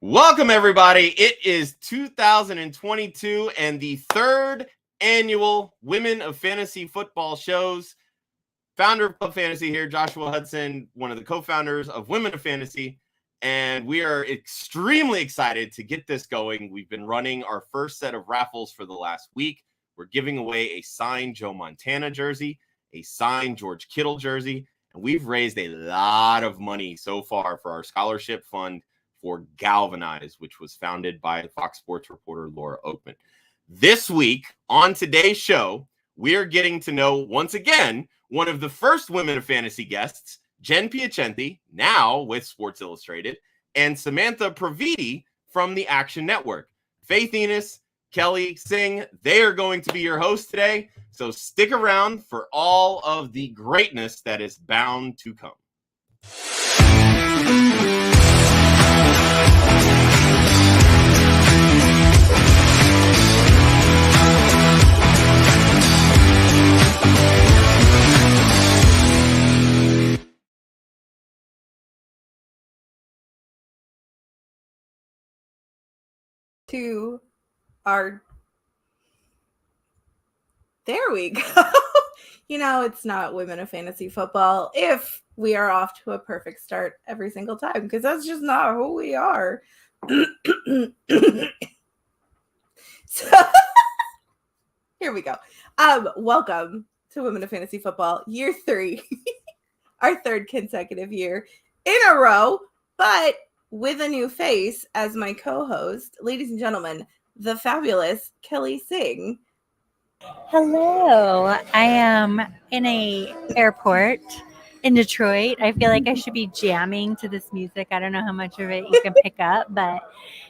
Welcome, everybody. It is 2022 and the third annual Women of Fantasy Football shows. Founder of Club Fantasy here, Joshua Hudson, one of the co-founders of Women of Fantasy, and we are extremely excited to get this going. We've been running our first set of raffles for the last week. We're giving away a signed Joe Montana jersey, a signed George Kittle jersey, and we've raised a lot of money so far for our scholarship fund for GALvanize, which was founded by Fox Sports reporter Laura Oakman. This week on today's show, we are getting to know, once again, one of the first Women of Fantasy guests, Jen Piacenti, now with Sports Illustrated, and Samantha Previte from the Action Network. Faith Enes, Kelly Singh, they are going to be your hosts today, so stick around for all of the greatness that is bound to come. To our there we go. It's not Women of Fantasy Football if we are off to a perfect start every single time, because that's just not who we are. So here we go. Welcome to Women of Fantasy Football, year 3, our third consecutive year in a row, but with a new face as my co-host. Ladies and gentlemen, the fabulous Kelly Singh. Hello. I am in a airport in Detroit. I feel like I should be jamming to this music. I don't know how much of it you can pick up, but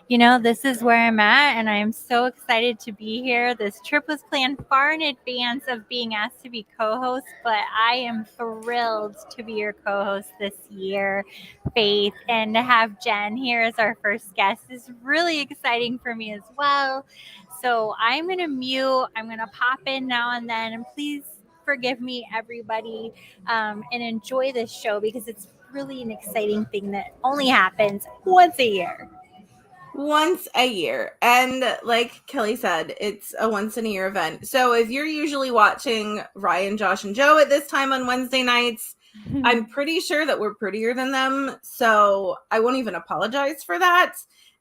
this is where I'm at, and I am so excited to be here. This trip was planned far in advance of being asked to be co-host, but I am thrilled to be your co-host this year, Faith, and to have Jen here as our first guest is really exciting for me as well. So I'm going to mute. I'm going to pop in now and then, and please forgive me, everybody, and enjoy this show because it's really an exciting thing that only happens once a year. Once a year. And like Kelly said, it's a once in a year event. So if you're usually watching Ryan, Josh, and Joe at this time on Wednesday nights, I'm pretty sure that we're prettier than them. So I won't even apologize for that.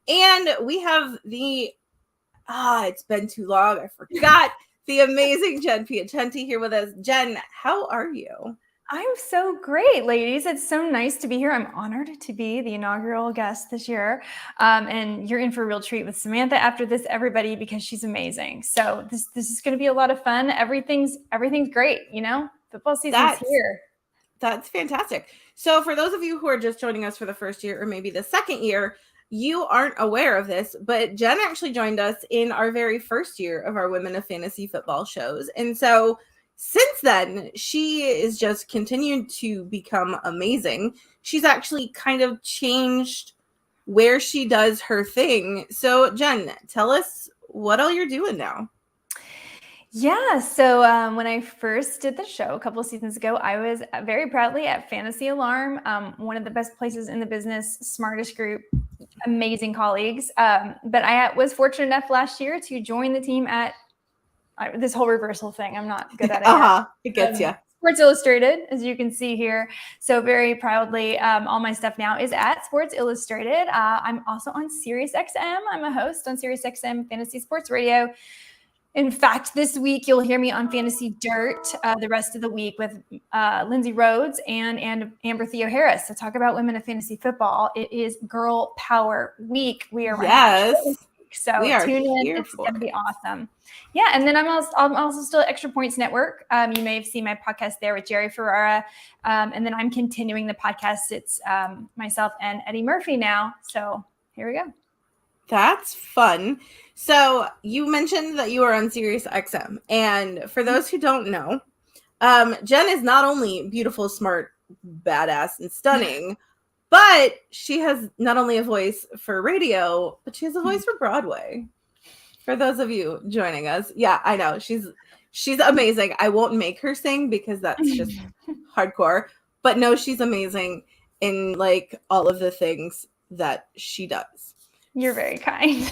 And we have it's been too long. I forgot the amazing Jen Piacenti here with us. Jen, how are you? I'm so great, ladies. It's so nice to be here. I'm honored to be the inaugural guest this year. And you're in for a real treat with Samantha after this, everybody, because she's amazing. So this is going to be a lot of fun. Everything's great, Football season's here. That's fantastic. So for those of you who are just joining us for the first year or maybe the second year, you aren't aware of this, but Jen actually joined us in our very first year of our Women of Fantasy Football shows. And so since then, she is just continued to become amazing. She's actually kind of changed where she does her thing. So Jen, tell us what all you're doing now. Yeah, so when I first did the show a couple of seasons ago, I was very proudly at Fantasy Alarm, one of the best places in the business, smartest group, amazing colleagues. But I was fortunate enough last year to join the team at this whole reversal thing. I'm not good at it. It gets you. Sports Illustrated, as you can see here. So very proudly, all my stuff now is at Sports Illustrated. I'm also on SiriusXM. I'm a host on SiriusXM Fantasy Sports Radio. In fact, this week you'll hear me on Fantasy Dirt the rest of the week with Lindsay Rhodes and Amber Theo Harris to talk about Women of Fantasy Football. It is Girl Power Week. We are so tune in. It's going to be awesome. Yeah, and then I'm also still at Extra Points Network. You may have seen my podcast there with Jerry Ferrara, and then I'm continuing the podcast. It's myself and Eddie Murphy now. So here we go. That's fun. So you mentioned that you are on SiriusXM, and for those who don't know, Jen is not only beautiful, smart, badass, and stunning, but she has not only a voice for radio, but she has a voice for Broadway. For those of you joining us, yeah, I know she's amazing. I won't make her sing because that's just hardcore, but no, she's amazing in like all of the things that she does. You're very kind.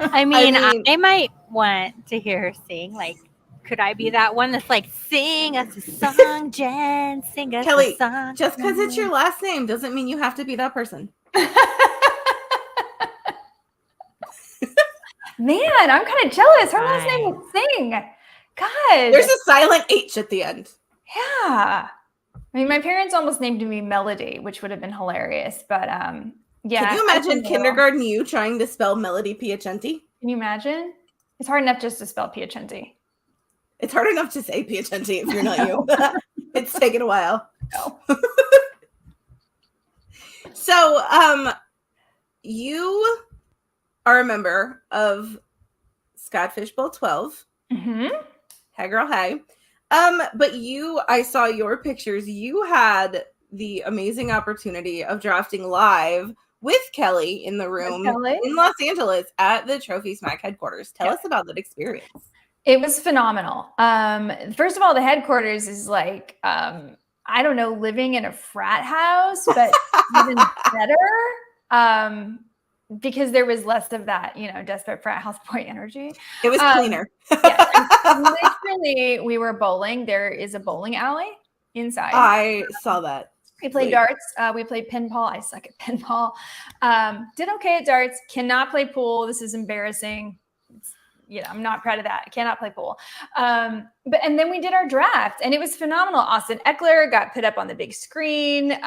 I mean, I might want to hear her sing. Like, could I be that one that's like, sing us a song, Jen, sing us Kelly, a song. just because it's your last name doesn't mean you have to be that person. Man, I'm kind of jealous. Her last name is Singh. God. There's a silent H at the end. Yeah. I mean, my parents almost named me Melody, which would have been hilarious. But yeah. Can you imagine kindergarten you trying to spell Melody Piacenti? Can you imagine? It's hard enough just to spell Piacenti. It's hard enough to say Piacenti if you're not you. It's taken a while. No. So, you are a member of Scott Fishbowl 12. Mm-hmm. Hey, girl, hey. But I saw your pictures. You had the amazing opportunity of drafting live with Kelly in the room in Los Angeles at the TrophySmack headquarters. Tell us about that experience. It was phenomenal. First of all, the headquarters is like, I don't know, living in a frat house, but even better. Because there was less of that, desperate frat house boy energy. It was cleaner. Literally, we were bowling. There is a bowling alley inside. I saw that. We played darts. We played pinball. I suck at pinball. Did okay at darts. Cannot play pool. This is embarrassing. I'm not proud of that. I cannot play pool. And then we did our draft, and it was phenomenal. Austin Eckler got put up on the big screen.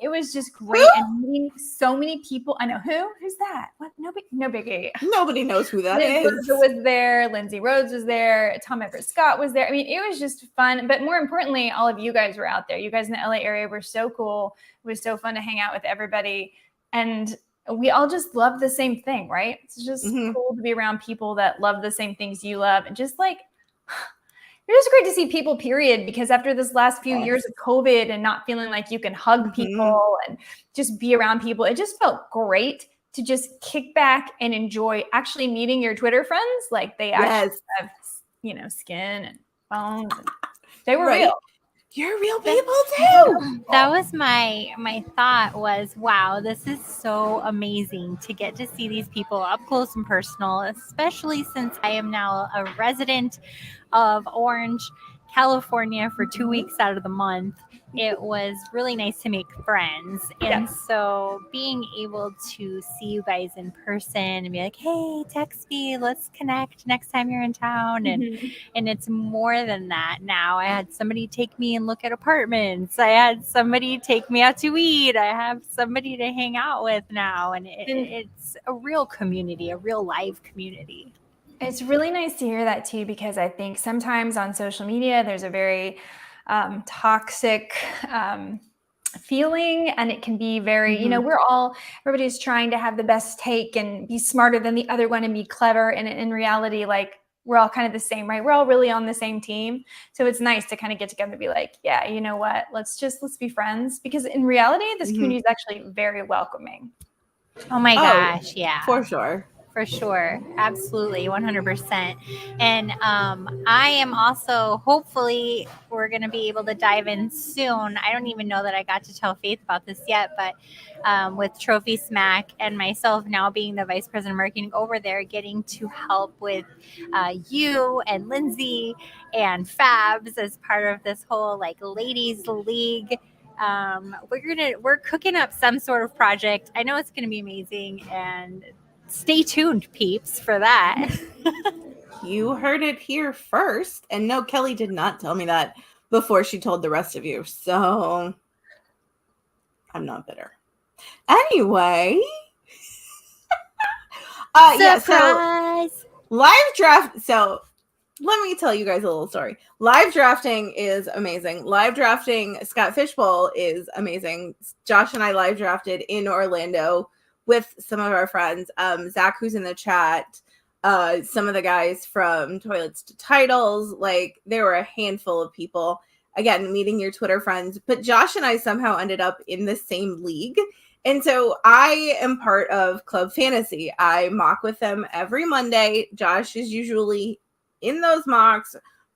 It was just great, and meeting so many people. I know who's that? What? No biggie. Nobody knows who that is. Was there. Lindsay Rhodes was there. Tom Everett Scott was there. I mean, it was just fun. But more importantly, all of you guys were out there. You guys in the LA area were so cool. It was so fun to hang out with everybody, and we all just love the same thing, right? It's just cool to be around people that love the same things you love, and just like. It was great to see people, period, because after this last few years of COVID and not feeling like you can hug people and just be around people, it just felt great to just kick back and enjoy actually meeting your Twitter friends. Like they actually have, skin and bones. And they were real. You're real people too. That was my thought was, wow, this is so amazing to get to see these people up close and personal, especially since I am now a resident of Orange, California for 2 weeks out of the month. It was really nice to make friends. And so being able to see you guys in person and be like, hey, text me, let's connect next time you're in town. And it's more than that now. I had somebody take me and look at apartments. I had somebody take me out to eat. I have somebody to hang out with now. And it's a real community, a real live community. It's really nice to hear that too, because I think sometimes on social media, there's a very toxic feeling, and it can be very, everybody's trying to have the best take and be smarter than the other one and be clever. And in reality, like we're all kind of the same, right? We're all really on the same team. So it's nice to kind of get together and be like, yeah, you know what? Let's be friends, because in reality, this community is actually very welcoming. Oh my gosh. Yeah, for sure. For sure. Absolutely. 100%. And I am also, hopefully, we're going to be able to dive in soon. I don't even know that I got to tell Faith about this yet, but with TrophySmack and myself now being the vice president of marketing over there, getting to help with you and Lindsay and Fabs as part of this whole like ladies league. We're cooking up some sort of project. I know it's going to be amazing, and stay tuned, peeps, for that. You heard it here first. And no, Kelly did not tell me that before she told the rest of you. So I'm not bitter. Anyway. Surprise! Live draft. So let me tell you guys a little story. Live drafting is amazing. Live drafting Scott Fishbowl is amazing. Josh and I live drafted in Orlando with some of our friends, Zach, who's in the chat, some of the guys from Toilets to Titles. Like, there were a handful of people, again, meeting your Twitter friends. But Josh and I somehow ended up in the same league. And so I am part of Club Fantasy. I mock with them every Monday. Josh is usually in those mocks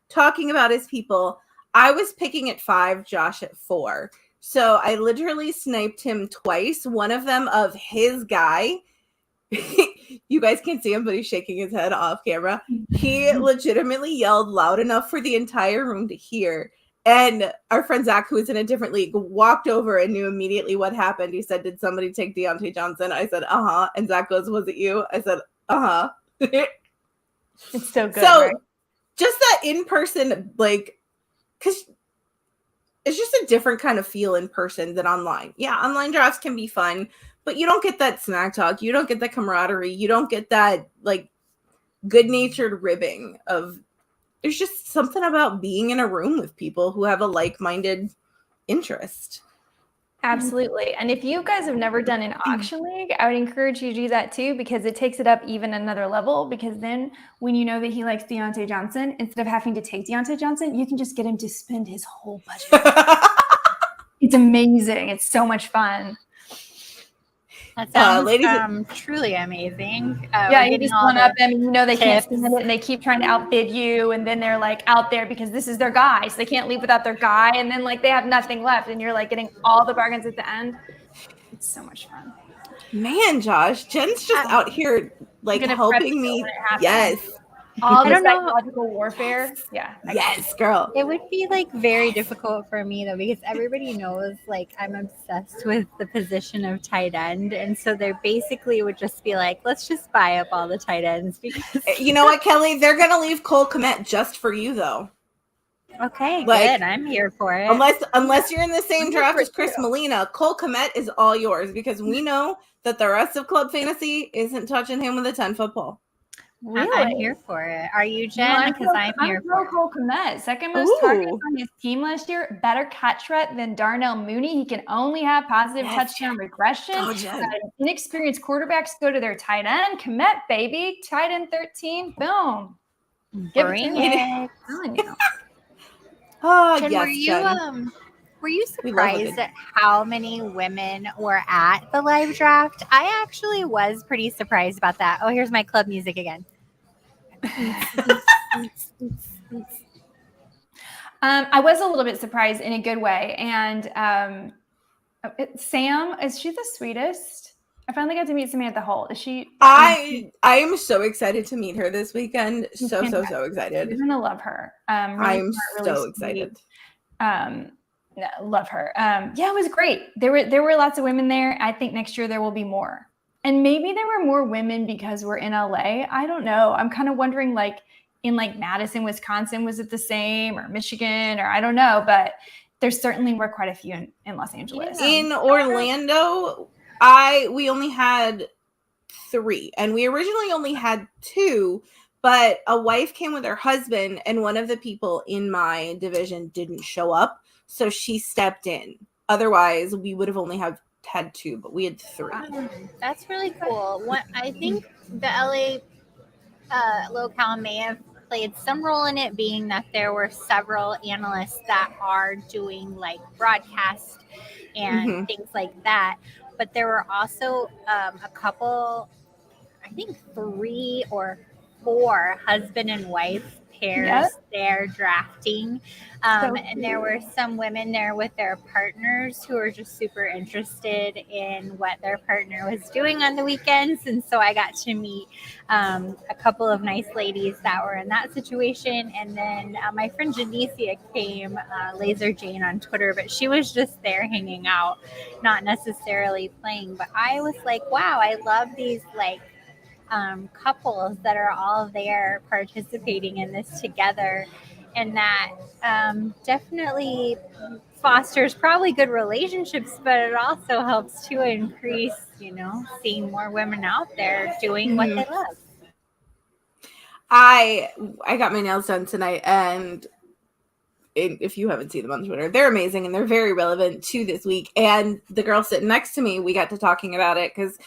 talking about his people. I was picking at 5, Josh at 4. So I literally sniped him twice, one of them of his guy, you guys can't see him, but he's shaking his head off camera. He legitimately yelled loud enough for the entire room to hear. And our friend Zach, who is in a different league, walked over and knew immediately what happened. He said, "Did somebody take Deontay Johnson?" I said, "Uh-huh." And Zach goes, "Was it you?" I said, "Uh-huh." It's so good. So right? just that in person, like, because it's just a different kind of feel in person than online. Yeah, online drafts can be fun, but you don't get that smack talk. You don't get the camaraderie. You don't get that, like, good-natured ribbing of, there's just something about being in a room with people who have a like-minded interest. Absolutely. And if you guys have never done an auction league, I would encourage you to do that too, because it takes it up even another level. Because then when you know that he likes Deontay Johnson, instead of having to take Deontay Johnson, you can just get him to spend his whole budget. It's amazing. It's so much fun. That sounds truly amazing. Yeah, you just one up them and you know they can't tips. stand it and they keep trying to outbid you, and then they're like out there because this is their guy, so they can't leave without their guy, and then like they have nothing left and you're like getting all the bargains at the end. It's so much fun. Man, Josh, Jen's just out here like helping me. Yes. All the psychological warfare. Yeah. Yes, girl. It would be like very difficult for me though, because everybody knows like I'm obsessed with the position of tight end. And so they basically would just be like, let's just buy up all the tight ends. Because you know what, Kelly? They're going to leave Cole Kmet just for you though. Okay, like, good. I'm here for it. Unless you're in the same draft as Chris Molina, Cole Kmet is all yours, because we know that the rest of Club Fantasy isn't touching him with a 10-foot pole. Really? I'm here for it. Are you, Jen? Because I'm here for it. Cole Kmet, second most targets on his team last year, better catch rate than Darnell Mooney. He can only have positive touchdown regression. Inexperienced quarterbacks go to their tight end. Kmet, baby, tight end 13. Boom. Bring it. Oh, Jen, yes, were you surprised at how many women were at the live draft? I actually was pretty surprised about that. Oh, here's my club music again. I was a little bit surprised in a good way. And Sam, is she the sweetest? I finally got to meet Samantha Holt. Is she? I am so excited to meet her this weekend. So excited. You're gonna love her. I'm so excited. Love her. Yeah, it was great. There were lots of women there. I think next year there will be more. And maybe there were more women because we're in LA. I don't know. I'm kind of wondering, like, in like Madison, Wisconsin, was it the same, or Michigan, or I don't know, but there certainly were quite a few in Los Angeles. In Orlando, we only had 3, and we originally only had 2, but a wife came with her husband, and one of the people in my division didn't show up, so she stepped in. Otherwise, we would have only had 2, but we had 3. That's really cool. I think the LA locale may have played some role in it, being that there were several analysts that are doing like broadcast and things like that. But there were also a couple, I think 3 or 4 husband and wife pairs there drafting. And there were some women there with their partners who were just super interested in what their partner was doing on the weekends. And so I got to meet a couple of nice ladies that were in that situation. And then my friend Janicia came, Laser Jane on Twitter, but she was just there hanging out, not necessarily playing. But I was like, wow, I love these like couples that are all there participating in this together, and that definitely fosters probably good relationships, but it also helps to increase, seeing more women out there doing what they love. I got my nails done tonight, and if you haven't seen them on Twitter, they're amazing and they're very relevant to this week. And the girl sitting next to me, we got to talking about it because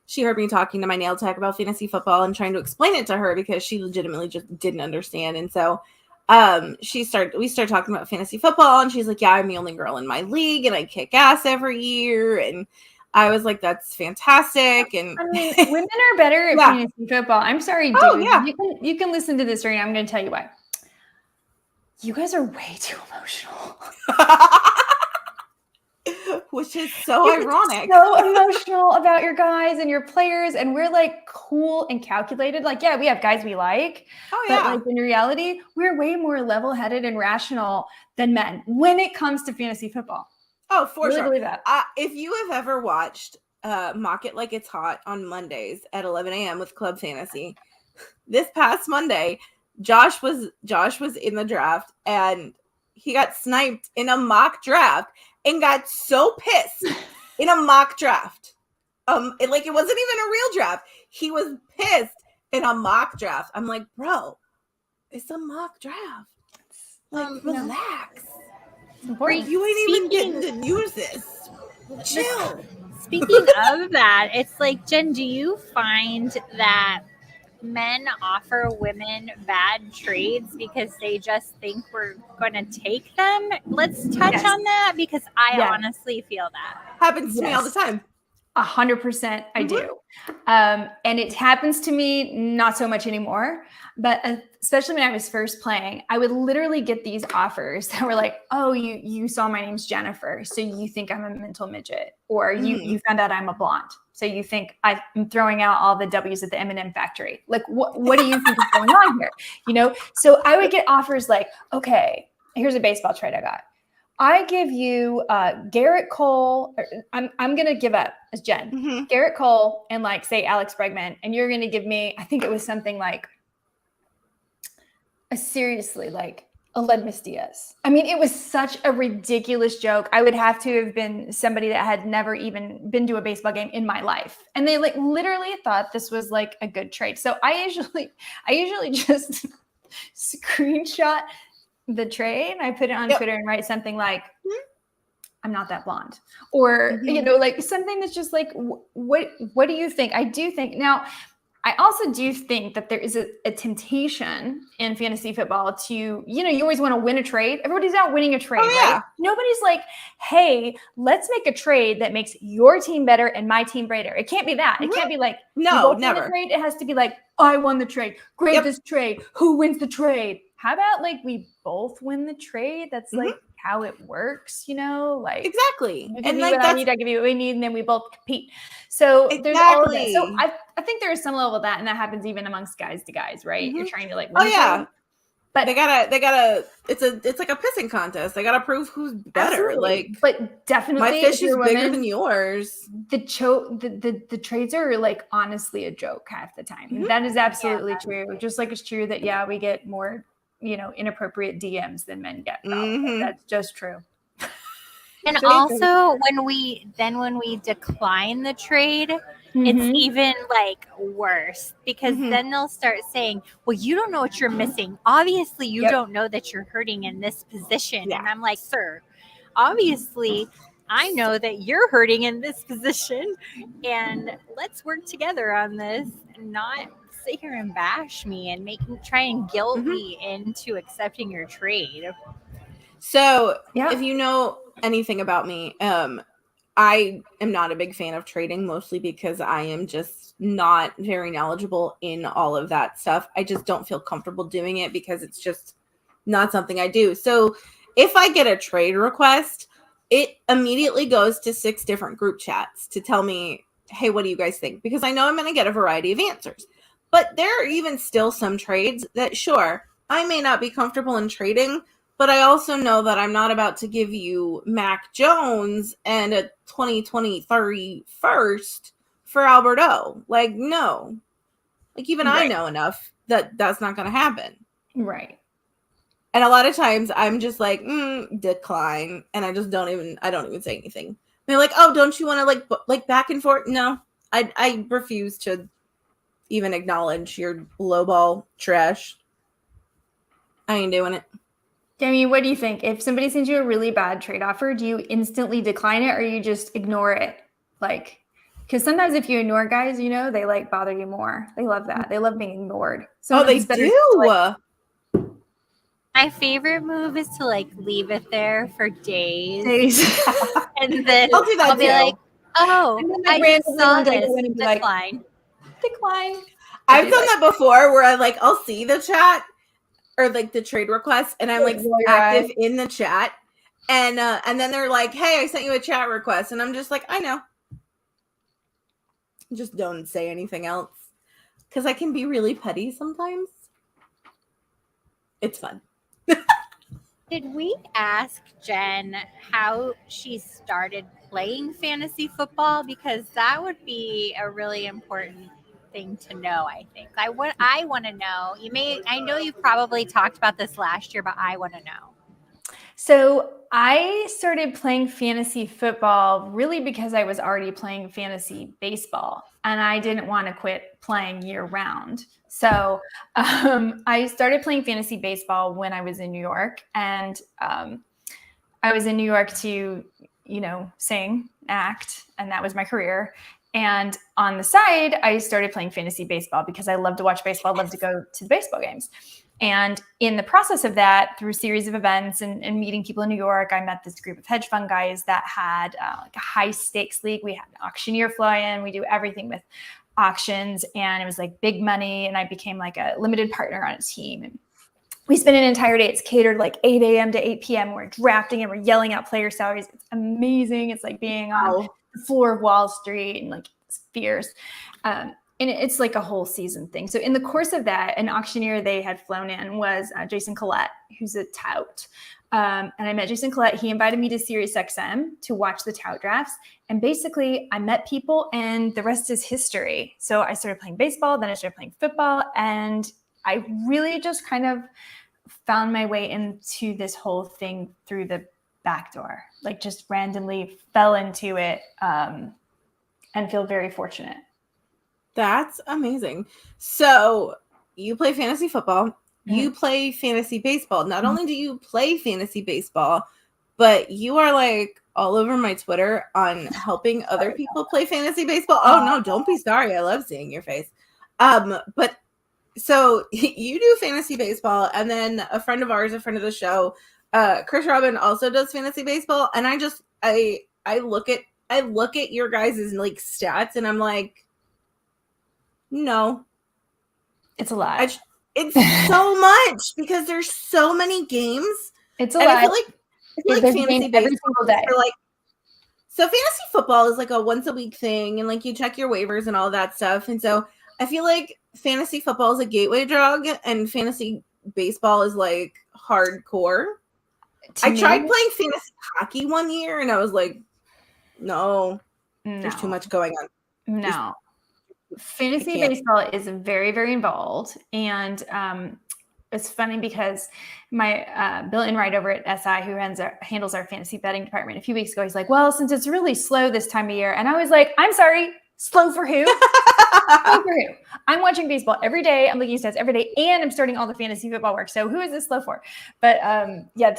she heard me talking to my nail tech about fantasy football and trying to explain it to her because she legitimately just didn't understand. And so we started talking about fantasy football, and she's like, yeah, I'm the only girl in my league and I kick ass every year. And I was like, that's fantastic. And I mean, women are better at fantasy football. I'm sorry, dude. You can listen to this right now. I'm going to tell you why. You guys are way too emotional. which is so ironic. So emotional about your guys and your players, and we're like cool and calculated. Like, yeah, we have guys we like, but like in reality, we're way more level-headed and rational than men when it comes to fantasy football. Oh, for really sure. Believe that. If you have ever watched Mock It Like It's Hot on Mondays at 11 a.m. with Club Fantasy, this past Monday, Josh was in the draft and he got sniped in a mock draft and got so pissed in a mock draft. It wasn't even a real draft. He was pissed in a mock draft. I'm like, bro, it's a mock draft. Like, relax. You ain't even getting to use this. Chill. Speaking of that, it's like, Jen, do you find that men offer women bad trades because they just think we're going to take them? Let's touch on that, because I honestly feel that. Happens to me all the time. 100% I do. And it happens to me not so much anymore, but especially when I was first playing, I would literally get these offers that were like, oh, you saw my name's Jennifer, so you think I'm a mental midget, or you found out I'm a blonde, so you think I'm throwing out all the W's at the M&M factory. Like, what do you think is going on here? You know? So I would get offers like, okay, here's a baseball trade I got. I give you Garrett Cole. I'm going to give up as Jen. Garrett Cole and like say Alex Bregman, and you're going to give me, I think it was something like a Ledmus Diaz. I mean, it was such a ridiculous joke. I would have to have been somebody that had never even been to a baseball game in my life, and they like literally thought this was like a good trade. So I usually just screenshot the trade. I put it on Twitter and write something like, I'm not that blonde, or, like something that's just like, what do you think? I do think now, I also do think that there is a temptation in fantasy football to, you always want to win a trade. Everybody's out winning a trade, right? Nobody's like, hey, let's make a trade that makes your team better and my team better. It can't be that. It can't be like, no, never. Trade. It has to be like, I won the trade. Greatest trade. Who wins the trade? How about like we both win the trade? That's like how it works, like exactly. And like I give you what we need, and then we both compete. So there's all of that. So I think there is some level of that, and that happens even amongst guys to guys, right? You're trying to like win but they gotta it's like a pissing contest. They gotta prove who's better. Absolutely. But definitely my fish is bigger than yours. The trades are like honestly a joke half the time. That is absolutely true. Just like it's true that we get more inappropriate DMs than men get. That's just true. And also when we decline the trade, it's even like worse, because then they'll start saying, well, you don't know what you're missing. Obviously you don't know that you're hurting in this position. And I'm like, sir, obviously I know that you're hurting in this position, and let's work together on this and not sit here and bash me and try and guilt me into accepting your trade. So if you know anything about me, I am not a big fan of trading, mostly because I am just not very knowledgeable in all of that stuff. I just don't feel comfortable doing it because it's just not something I do. So if I get a trade request, it immediately goes to 6 different group chats to tell me, hey, what do you guys think? Because I know I'm going to get a variety of answers. But there are even still some trades that, sure, I may not be comfortable in trading, but I also know that I'm not about to give you Mac Jones and a 2023 first for Alberto. Like, no. Like, even I know enough that that's not going to happen. Right. And a lot of times I'm just like, decline. And I just don't even say anything. They're like, oh, don't you want to like back and forth? No, I refuse to even acknowledge your lowball trash. I ain't doing it. I mean, what do you think? If somebody sends you a really bad trade offer, do you instantly decline it, or you just ignore it? Like, because sometimes if you ignore guys, they like bother you more. They love that. They love being ignored. So they do. My favorite move is to like leave it there for days. And then I'll be like, oh, I just saw this. Decline. I've done that before where I'll see the chat or like the trade request, and I'm like active in the chat, And then they're like, hey, I sent you a chat request. And I'm just like, I know. Just don't say anything else. Because I can be really petty sometimes. It's fun. Did we ask Jen how she started playing fantasy football? Because that would be a really important thing to know, I think. I want to know. I know you probably talked about this last year, but I want to know. So I started playing fantasy football really because I was already playing fantasy baseball and I didn't want to quit playing year round. So I started playing fantasy baseball when I was in New York, and I was in New York to, sing, act, and that was my career. And on the side, I started playing fantasy baseball because I love to watch baseball, love to go to the baseball games. And in the process of that, through a series of events and meeting people in New York, I met this group of hedge fund guys that had like a high stakes league. We had an auctioneer fly in. We do everything with auctions, and it was like big money. And I became like a limited partner on a team. And we spent an entire day. It's catered like 8 a.m. to 8 p.m. We're drafting and we're yelling out player salaries. It's amazing. It's like being on the floor of Wall Street, and like it's fierce. And it's like a whole season thing. So in the course of that, an auctioneer they had flown in was Jason Collette, who's a tout. And I met Jason Collette. He invited me to Sirius XM to watch the tout drafts. And basically I met people, and the rest is history. So I started playing baseball, then I started playing football, and I really just kind of found my way into this whole thing through the back door, like just randomly fell into it, and feel very fortunate. That's amazing. So you play fantasy football, you play fantasy baseball. Not only do you play fantasy baseball, but you are like all over my Twitter on helping other people play fantasy baseball. Oh no, don't be sorry. I love seeing your face. But so you do fantasy baseball, and then a friend of ours, a friend of the show, Chris Robin, also does fantasy baseball. And I look at your guys' like stats, and I'm like, no, it's a lot. It's so much because there's so many games. It's a lot. I feel like fantasy baseball day. So fantasy football is like a once a week thing, and like you check your waivers and all that stuff. And so I feel like fantasy football is a gateway drug, and fantasy baseball is like hardcore. I tried playing fantasy hockey one year, and I was like, no. There's too much going on. No. Fantasy baseball is very, very involved. And it's funny because my Bill Enright over at SI, who handles our fantasy betting department, a few weeks ago, he's like, well, since it's really slow this time of year. And I was like, I'm sorry, slow for who? Slow for who? I'm watching baseball every day. I'm looking at stats every day, and I'm starting all the fantasy football work. So who is this slow for? But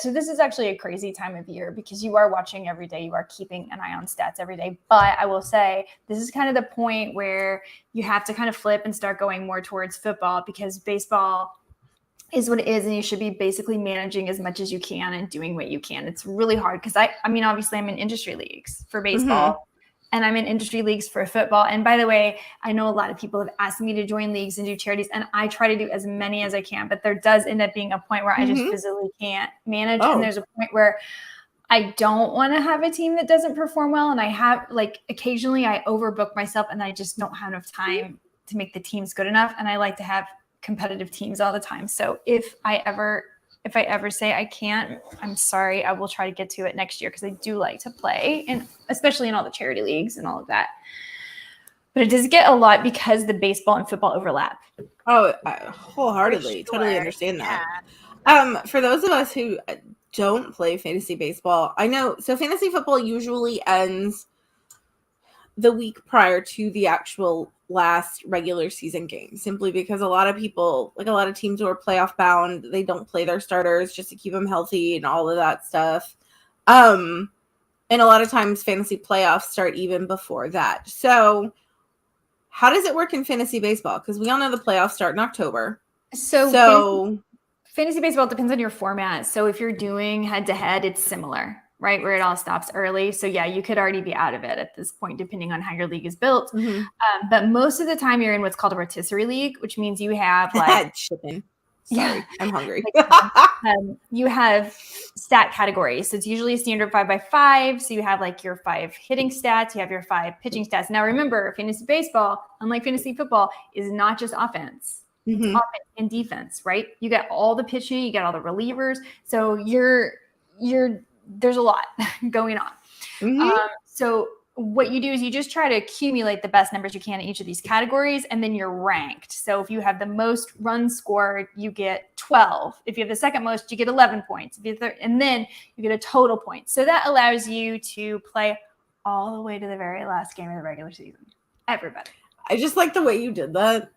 so this is actually a crazy time of year because you are watching every day. You are keeping an eye on stats every day. But I will say this is kind of the point where you have to kind of flip and start going more towards football, because baseball is what it is, and you should be basically managing as much as you can and doing what you can. It's really hard because I mean, obviously I'm in industry leagues for baseball. And I'm in industry leagues for football. And by the way, I know a lot of people have asked me to join leagues and do charities, and I try to do as many as I can, but there does end up being a point where I just physically can't manage. And there's a point where I don't want to have a team that doesn't perform well. And I have, like, occasionally I overbook myself and I just don't have enough time to make the teams good enough. And I like to have competitive teams all the time. So if I ever say I can't, I'm sorry. I will try to get to it next year because I do like to play, and especially in all the charity leagues and all of that. But it does get a lot because the baseball and football overlap. Oh, wholeheartedly. Sure. Totally understand that. For those of us who don't play fantasy baseball, I know. So fantasy football usually ends the week prior to the actual last regular season game, simply because a lot of people, like a lot of teams who are playoff bound, they don't play their starters just to keep them healthy and all of that stuff. And a lot of times fantasy playoffs start even before that. So how does it work in fantasy baseball? Because we all know the playoffs start in October. So fantasy baseball depends on your format. So if you're doing head to head, it's similar, right? Where it all stops early. So yeah, you could already be out of it at this point, depending on how your league is built. But most of the time you're in what's called a rotisserie league, which means you have like Sorry, I'm hungry. You have stat categories. So it's usually a standard 5x5. So you have like your 5 hitting stats, you have your 5 pitching stats. Now remember, fantasy baseball, unlike fantasy football, is not just offense. It's offense and defense, right? You got all the pitching, you got all the relievers. So there's a lot going on. So what you do is you just try to accumulate the best numbers you can in each of these categories, and then you're ranked. So if you have the most runs scored, you get 12. If you have the second most, you get 11 points. And then you get a total point. So that allows you to play all the way to the very last game of the regular season. Everybody. I just like the way you did that.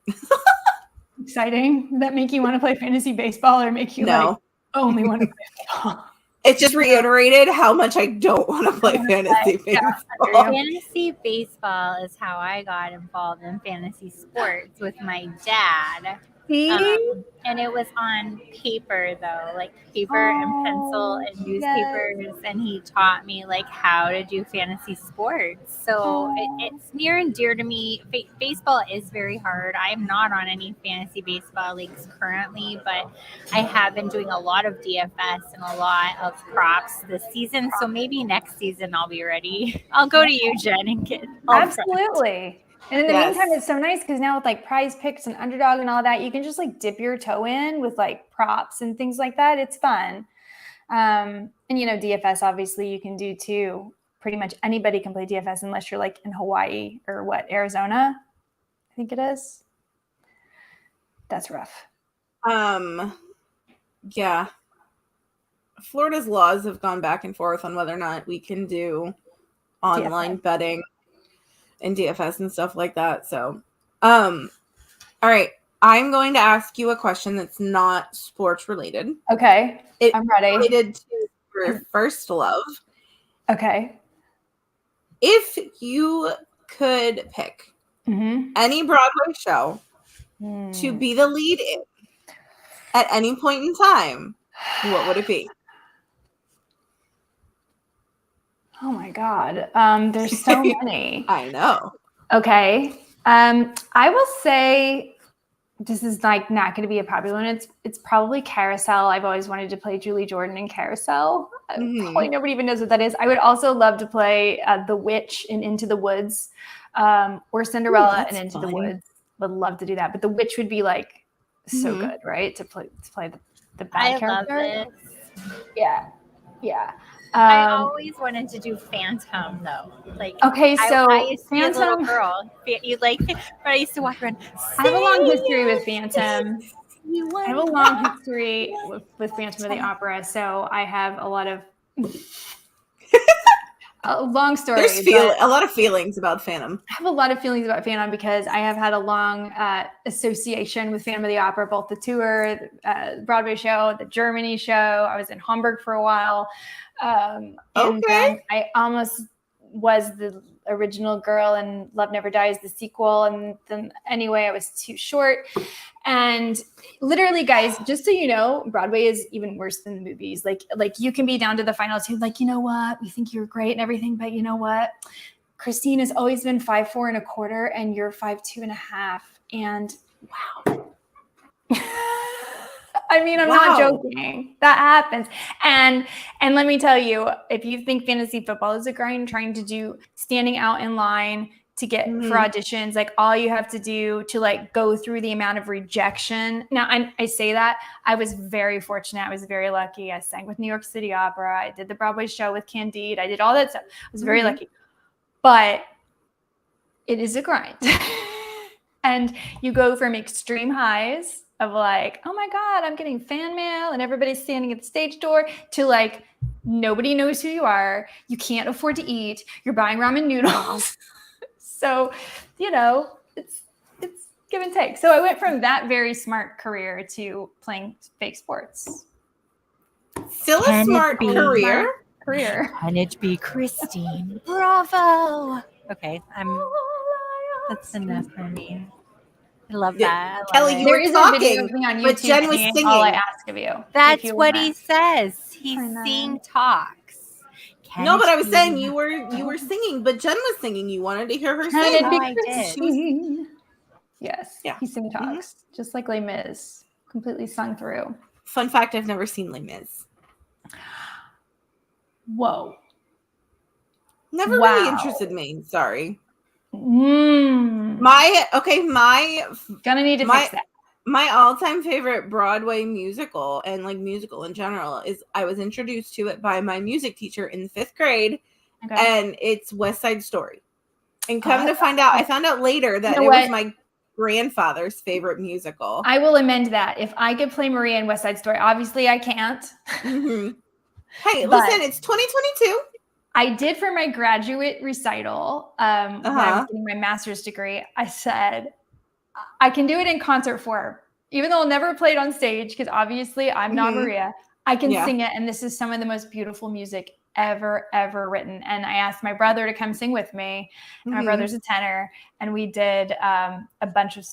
Exciting. Does that make you want to play fantasy baseball, or make you like only want to play baseball? It just reiterated how much I don't want to play fantasy baseball. Fantasy baseball is how I got involved in fantasy sports with my dad. And it was on paper, though, like paper and pencil and newspapers. And he taught me like how to do fantasy sports. So it's near and dear to me. Baseball is very hard. I'm not on any fantasy baseball leagues currently, but I have been doing a lot of DFS and a lot of props this season. So maybe next season I'll be ready. I'll go to you, Jen, and get absolutely. And in the meantime, it's so nice because now with like Prize Picks and Underdog and all that, you can just like dip your toe in with like props and things like that. It's fun. And DFS obviously you can do too. Pretty much anybody can play DFS unless you're like in Hawaii or Arizona, I think it is. That's rough. Yeah. Florida's laws have gone back and forth on whether or not we can do online betting and DFS and stuff like that. So, all right. I'm going to ask you a question that's not sports related. Okay. I'm ready. Related to your first love. Okay. If you could pick any Broadway show to be the lead in at any point in time, what would it be? Oh my God. There's so many. I know. Okay. I will say this is like not going to be a popular one. It's probably Carousel. I've always wanted to play Julie Jordan in Carousel. Probably nobody even knows what that is. I would also love to play The Witch in Into the Woods, or Cinderella and Into the Woods. Would love to do that. But The Witch would be like so good, right? To play the bad character. Love this. Yeah. I always wanted to do Phantom, though. Like, okay, so I used to be a Phantom, little girl. You like, but I used to walk around. I have a long history with Phantom. I have a long history with Phantom of the Opera, so I have a lot of a long story. There's a lot of feelings about Phantom. I have a lot of feelings about Phantom because I have had a long association with Phantom of the Opera, both the tour, the Broadway show, the Germany show. I was in Hamburg for a while. And then I almost was the original girl in Love Never Dies, the sequel. And then anyway, I was too short. And literally, guys, just so you know, Broadway is even worse than the movies. Like you can be down to the final two, like, you know what, we think you're great and everything, but you know what? Christine has always been 5'4" and a quarter, and you're 5'2" and a half. And wow. I mean, I'm not joking. That happens. And let me tell you, if you think fantasy football is a grind, trying to do standing out in line to get for auditions, like all you have to do to like go through the amount of rejection. Now, I say that I was very fortunate. I was very lucky. I sang with New York City Opera. I did the Broadway show with Candide. I did all that stuff. I was very lucky. But it is a grind. And you go from extreme highs of like, oh my God, I'm getting fan mail and everybody's standing at the stage door, to like, nobody knows who you are. You can't afford to eat. You're buying ramen noodles. So, it's give and take. So I went from that very smart career to playing fake sports. Still a smart career. Can it be Christine? Bravo. Okay, that's enough for me. I love that. Kelly, you were talking, on YouTube, but Jen was singing. All I ask of you. That's what he says. He talks. No, but I was saying you were singing, but Jen was singing. You wanted to hear her sing. I did. Yes. Yeah. He sing talks, just like Les Mis. completely sung through. Fun fact, I've never seen Les Mis. Whoa. Never really interested me. Sorry. Mm. Gonna need to fix that. My all-time favorite Broadway musical, and like musical in general, is I was introduced to it by my music teacher in the 5th grade, and it's West Side Story. And come to find out, I found out later that it was my grandfather's favorite musical. I will amend that. If I could play Maria in West Side Story, obviously I can't. Mm-hmm. Hey, listen, it's 2022. I did for my graduate recital when I was getting my master's degree. I said, I can do it in concert form, even though I'll never play it on stage because obviously I'm not Maria. I can sing it, and this is some of the most beautiful music ever written. And I asked my brother to come sing with me. And my brother's a tenor, and we did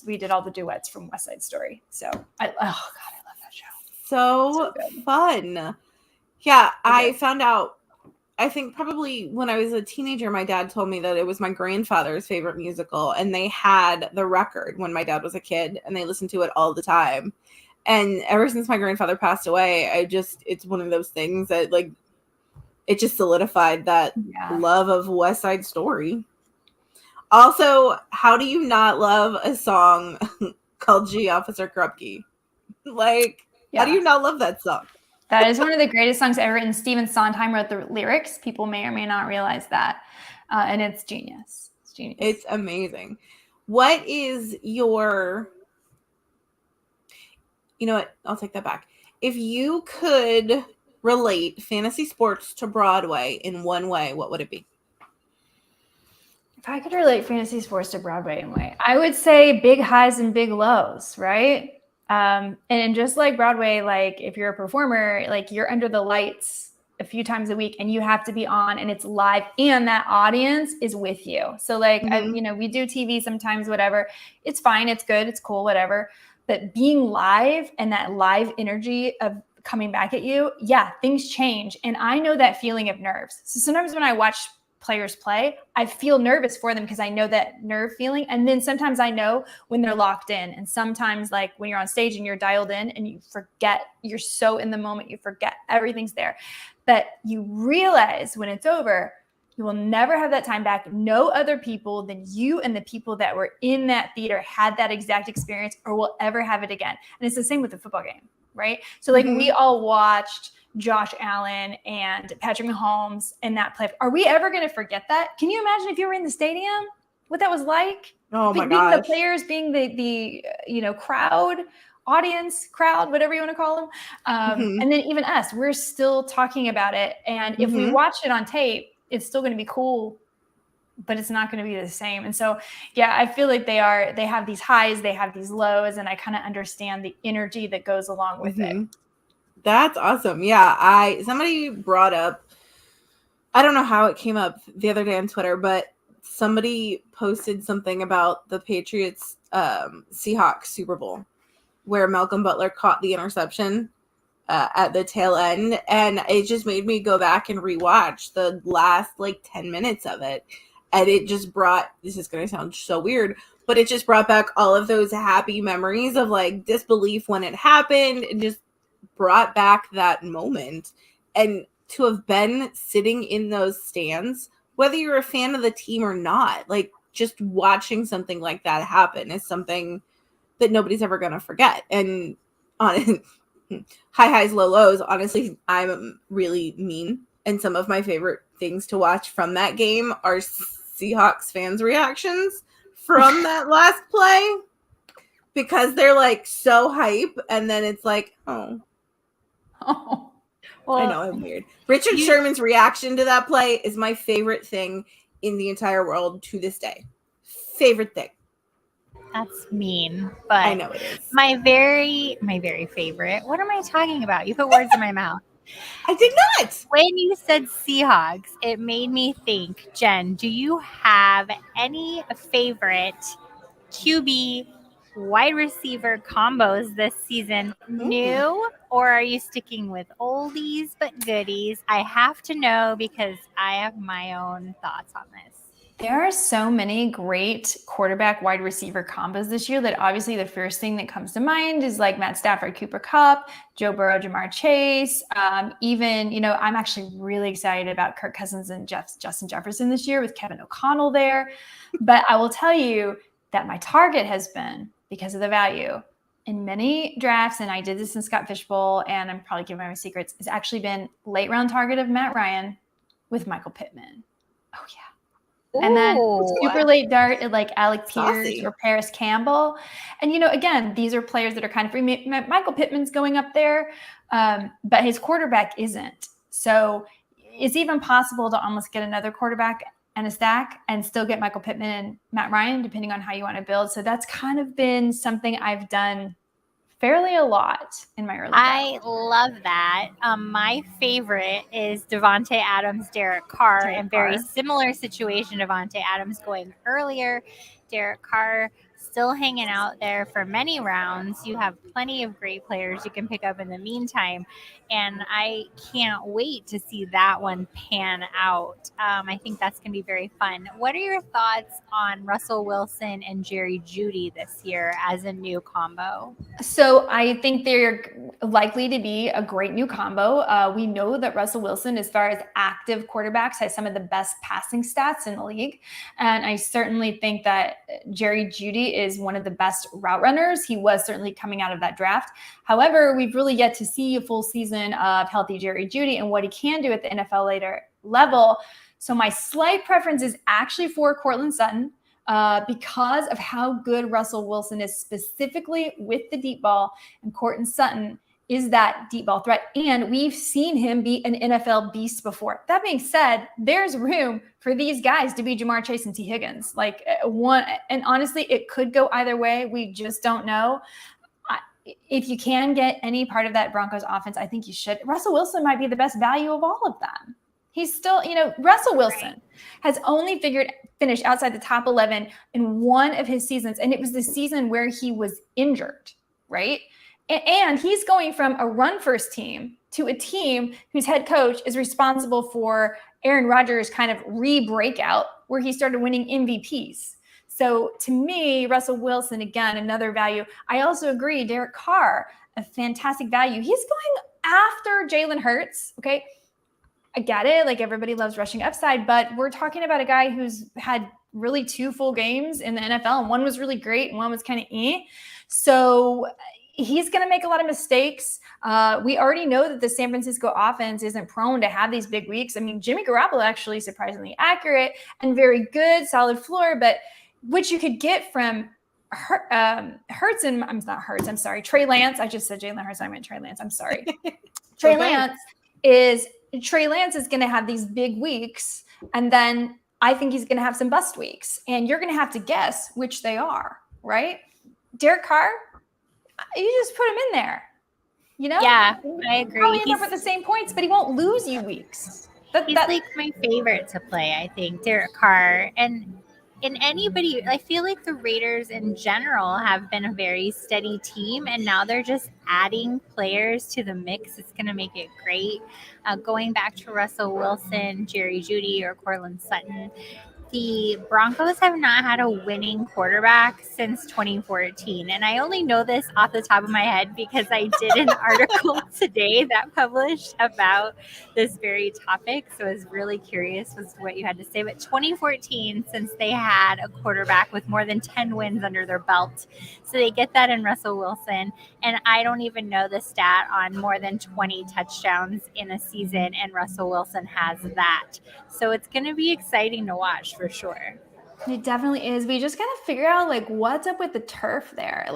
we did all the duets from West Side Story. So I love that show. So fun. Yeah, I found out, I think probably when I was a teenager, my dad told me that it was my grandfather's favorite musical, and they had the record when my dad was a kid, and they listened to it all the time. And ever since my grandfather passed away, it's one of those things that like, it just solidified that love of West Side Story. Also, how do you not love a song called G Officer Krupke? Like, how do you not love that song? That is one of the greatest songs ever written. Stephen Sondheim wrote the lyrics. People may or may not realize that. And it's genius. It's genius. It's amazing. What is your... You know what? I'll take that back. If you could relate fantasy sports to Broadway in one way, what would it be? If I could relate fantasy sports to Broadway in a way, I would say big highs and big lows, right? And just like Broadway, like if you're a performer, like you're under the lights a few times a week and you have to be on and it's live and that audience is with you. So like, we do TV sometimes, whatever. It's fine. It's good. It's cool, whatever. But being live and that live energy of coming back at you, things change. And I know that feeling of nerves. So sometimes when I watch players play, I feel nervous for them because I know that nerve feeling. And then sometimes I know when they're locked in. And sometimes like when you're on stage and you're dialed in and you forget, you're so in the moment, you forget everything's there. But you realize when it's over, you will never have that time back. No other people than you and the people that were in that theater had that exact experience or will ever have it again. And it's the same with the football game, right? So like we all watched Josh Allen and Patrick Mahomes in that play. Are we ever going to forget that? Can you imagine if you were in the stadium, what that was like? Oh my gosh. gosh. Being the players, being the crowd, whatever you want to call them. And then even us, we're still talking about it. And if we watch it on tape, it's still going to be cool, but it's not going to be the same. And so, I feel like they have these highs, they have these lows, and I kind of understand the energy that goes along with it. That's awesome. Yeah. Somebody brought up, I don't know how it came up the other day on Twitter, but somebody posted something about the Patriots Seahawks Super Bowl where Malcolm Butler caught the interception at the tail end, and it just made me go back and rewatch the last 10 minutes of it, and it just brought, this is going to sound so weird, but it just brought back all of those happy memories of disbelief when it happened, and just brought back that moment. And to have been sitting in those stands, whether you're a fan of the team or not, just watching something like that happen is something that nobody's ever going to forget. And on high highs, low lows, honestly, I'm really mean. And some of my favorite things to watch from that game are Seahawks fans' reactions from that last play, because they're so hype. And then it's oh, well, I know I'm weird. Richard Sherman's reaction to that play is my favorite thing in the entire world to this day. Favorite thing. That's mean, but I know it is. My very favorite. What am I talking about? You put words in my mouth. I did not. When you said Seahawks, it made me think, Jen, do you have any favorite QB wide receiver combos this season, new, or are you sticking with oldies but goodies? I have to know because I have my own thoughts on this. There are so many great quarterback wide receiver combos this year that obviously the first thing that comes to mind is like Matt Stafford, Cooper Kupp, Joe Burrow, Jamar Chase. Even, I'm actually really excited about Kirk Cousins and Justin Jefferson this year with Kevin O'Connell there. But I will tell you that my target has been, because of the value, in many drafts, and I did this in Scott Fishbowl, and I'm probably giving my secrets, it's actually been late round target of Matt Ryan with Michael Pittman. Oh, yeah. And then super late dart at like Alec Pierce or Paris Campbell. And, again, these are players that are kind of free. Michael Pittman's going up there, but his quarterback isn't. So it's even possible to almost get another quarterback and a stack and still get Michael Pittman and Matt Ryan, depending on how you want to build. So that's kind of been something I've done fairly a lot in my early I love that. My favorite is Devontae Adams, Derek Carr, and very similar situation. Devontae Adams going earlier, Derek Carr still hanging out there for many rounds. You have plenty of great players you can pick up in the meantime, and I can't wait to see that one pan out. I think that's going to be very fun. What are your thoughts on Russell Wilson and Jerry Jeudy this year as a new combo? So I think they're likely to be a great new combo. We know that Russell Wilson, as far as active quarterbacks, has some of the best passing stats in the league. And I certainly think that Jerry Jeudy is one of the best route runners. He was certainly coming out of that draft. However, we've really yet to see a full season of healthy Jerry Jeudy and what he can do at the NFL later level. So my slight preference is actually for Courtland Sutton. Because of how good Russell Wilson is specifically with the deep ball, and Courtland Sutton is that deep ball threat. And we've seen him be an NFL beast before. That being said, there's room for these guys to be Jamar Chase and T. Higgins. And honestly, it could go either way. We just don't know. If you can get any part of that Broncos offense, I think you should. Russell Wilson might be the best value of all of them. He's still, Russell Wilson has only finished outside the top 11 in one of his seasons. And it was the season where he was injured, right? And he's going from a run-first team to a team whose head coach is responsible for Aaron Rodgers' kind of re-breakout where he started winning MVPs. So to me, Russell Wilson, again, another value. I also agree, Derek Carr, a fantastic value. He's going after Jalen Hurts, okay? I get it. Like, everybody loves rushing upside, but we're talking about a guy who's had really 2 full games in the NFL, and one was really great and one was kind of So he's going to make a lot of mistakes. We already know that the San Francisco offense isn't prone to have these big weeks. I mean, Jimmy Garoppolo actually surprisingly accurate and very good, solid floor, but which you could get from Hurts and Trey Lance. I just said Jalen Hurts. I meant Trey Lance. I'm sorry. Trey Lance is going to have these big weeks, and then I think he's going to have some bust weeks, and you're going to have to guess which they are, right? Derek Carr, you just put him in there, Yeah, I agree. Probably end up with the same points, but he won't lose you weeks. He's like my favorite to play, I think, Derek Carr. And anybody, I feel like the Raiders in general have been a very steady team, and now they're just adding players to the mix. It's going to make it great. Going back to Russell Wilson, Jerry Jeudy, or Courtland Sutton, the Broncos have not had a winning quarterback since 2014. And I only know this off the top of my head because I did an article today that published about this very topic. So I was really curious as to what you had to say. But 2014, since they had a quarterback with more than 10 wins under their belt. So they get that in Russell Wilson. And I don't even know the stat on more than 20 touchdowns in a season. And Russell Wilson has that. So it's going to be exciting to watch for sure. It definitely is. We just got to figure out what's up with the turf there.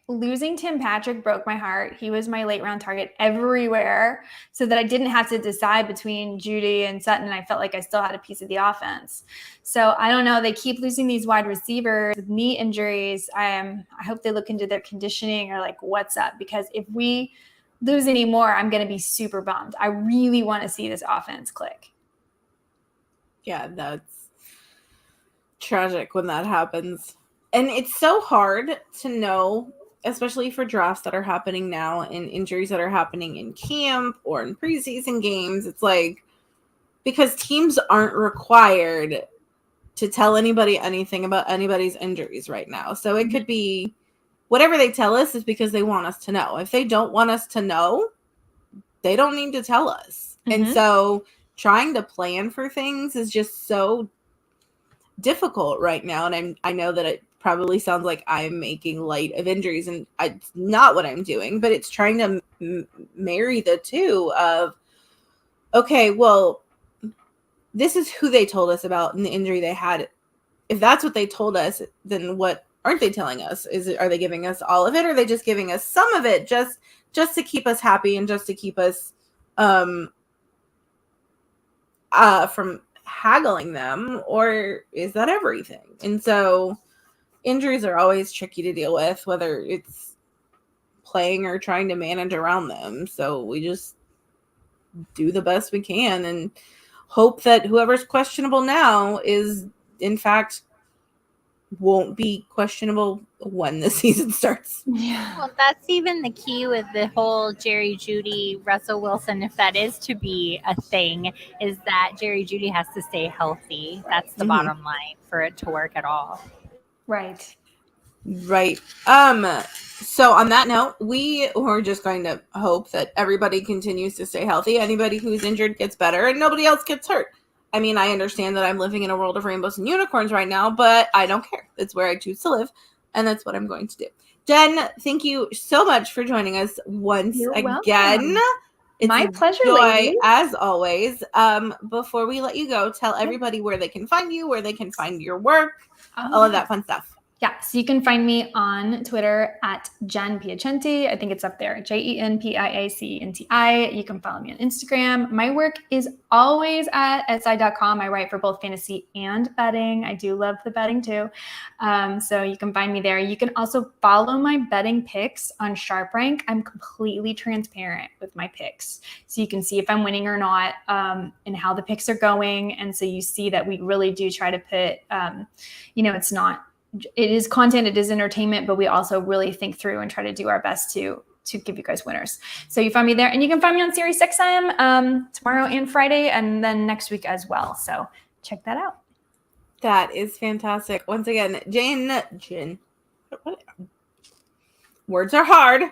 Losing Tim Patrick broke my heart. He was my late round target everywhere, so that I didn't have to decide between Jeudy and Sutton. I felt like I still had a piece of the offense. So I don't know. They keep losing these wide receivers with knee injuries. I hope they look into their conditioning or what's up, because if we lose any more, I'm going to be super bummed. I really want to see this offense click. Yeah, that's tragic when that happens. And it's so hard to know, especially for drafts that are happening now and injuries that are happening in camp or in preseason games. It's because teams aren't required to tell anybody anything about anybody's injuries right now. So it could be whatever they tell us is because they want us to know. If they don't want us to know, they don't need to tell us. And so trying to plan for things is just so difficult right now. And I know that it probably sounds like I'm making light of injuries, and it's not what I'm doing, but it's trying to marry the two of, okay, well, this is who they told us about and the injury they had. If that's what they told us, then what aren't they telling us? Are they giving us all of it, or are they just giving us some of it just to keep us happy and just to keep us from haggling them, or is that everything? And so injuries are always tricky to deal with, whether it's playing or trying to manage around them. So we just do the best we can and hope that whoever's questionable now is, in fact, won't be questionable when the season starts. Yeah. Well, that's even the key with the whole Jerry Jeudy, Russell Wilson, if that is to be a thing, is that Jerry Jeudy has to stay healthy. That's the bottom line for it to work at all. Right. So on that note, we are just going to hope that everybody continues to stay healthy. Anybody who's injured gets better and nobody else gets hurt. I mean, I understand that I'm living in a world of rainbows and unicorns right now, but I don't care. It's where I choose to live, and that's what I'm going to do. Jen, thank you so much for joining us once again. Welcome. It's my pleasure, joy, ladies. as always. Before we let you go, tell everybody where they can find you, where they can find your work, all of that fun stuff. Yeah, so you can find me on Twitter at Jen Piacenti. I think it's up there, JenPiacenti. You can follow me on Instagram. My work is always at si.com. I write for both fantasy and betting. I do love the betting too. So you can find me there. You can also follow my betting picks on Sharp Rank. I'm completely transparent with my picks. So you can see if I'm winning or not, and how the picks are going. And so you see that we really do try to put, it is content, it is entertainment, but we also really think through and try to do our best to give you guys winners. So you find me there, and you can find me on Sirius XM tomorrow and Friday, and then next week as well. So check that out. That is fantastic. Once again, Jen, words are hard.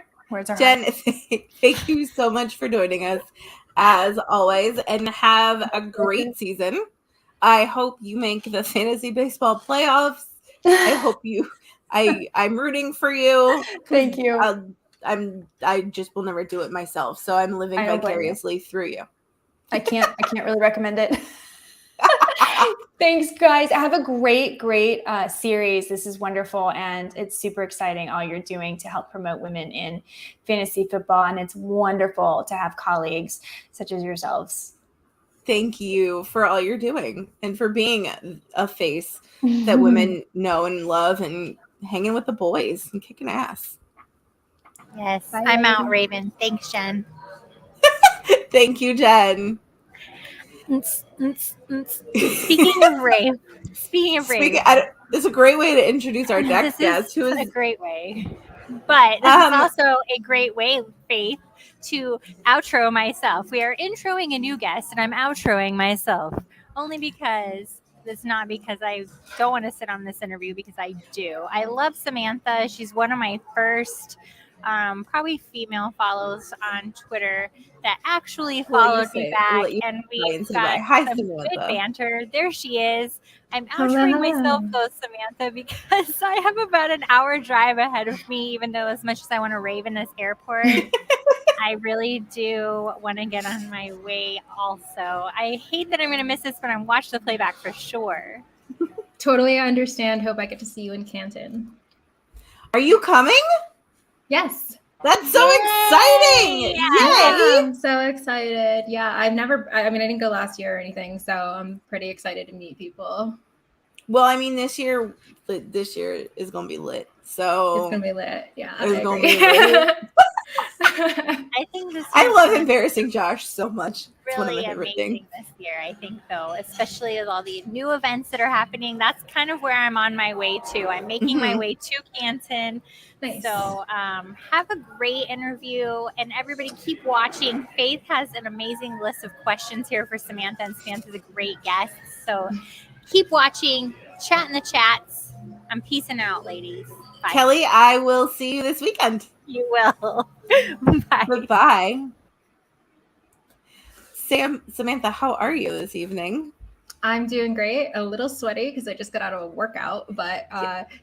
Jen, thank you so much for joining us as always, and have a great season. I hope you make the fantasy baseball playoffs. I hope I'm rooting for you. Thank you. I just will never do it myself. So I'm living vicariously through you. I can't really recommend it. Thanks, guys. Have a great series. This is wonderful, and it's super exciting all you're doing to help promote women in fantasy football. And it's wonderful to have colleagues such as yourselves. Thank you for all you're doing and for being a face that women know and love, and hanging with the boys and kicking ass. Yes, I'm out, Raven. Thanks, Jen. Thank you, Jen. Speaking of Rave, it's a great way to introduce our next guest. Who is a great way, but this is also a great way, Faith, to outro myself. We are introing a new guest, and I'm outroing myself only because it's not because I don't want to sit on this interview, because I do. I love Samantha. She's one of my first probably female follows on Twitter that actually followed me back, and we got some good banter. There she is. I'm outroing myself though, Samantha, because I have about an hour drive ahead of me, even though as much as I want to rave in this airport, I really do want to get on my way also. I hate that I'm going to miss this, but I'm watching the playback for sure. Totally understand. Hope I get to see you in Canton. Are you coming? Yes. That's so exciting. Yeah, I'm so excited. Yeah, I didn't go last year or anything, so I'm pretty excited to meet people. Well, I mean, this year is going to be lit. So it's going to be lit. Yeah. It's going to be lit. I love embarrassing Josh so much. It's really amazing this year, I think, though, especially with all the new events that are happening. That's kind of where I'm on my way to. I'm making my way to Canton. Nice. So have a great interview, and everybody keep watching. Faith has an amazing list of questions here for Samantha, and Samantha's a great guest. So keep watching, chat in the chats. I'm peacing out, ladies. Bye. Kelly, I will see you this weekend. You will. Bye. Goodbye. Samantha, how are you this evening? I'm doing great. A little sweaty because I just got out of a workout, but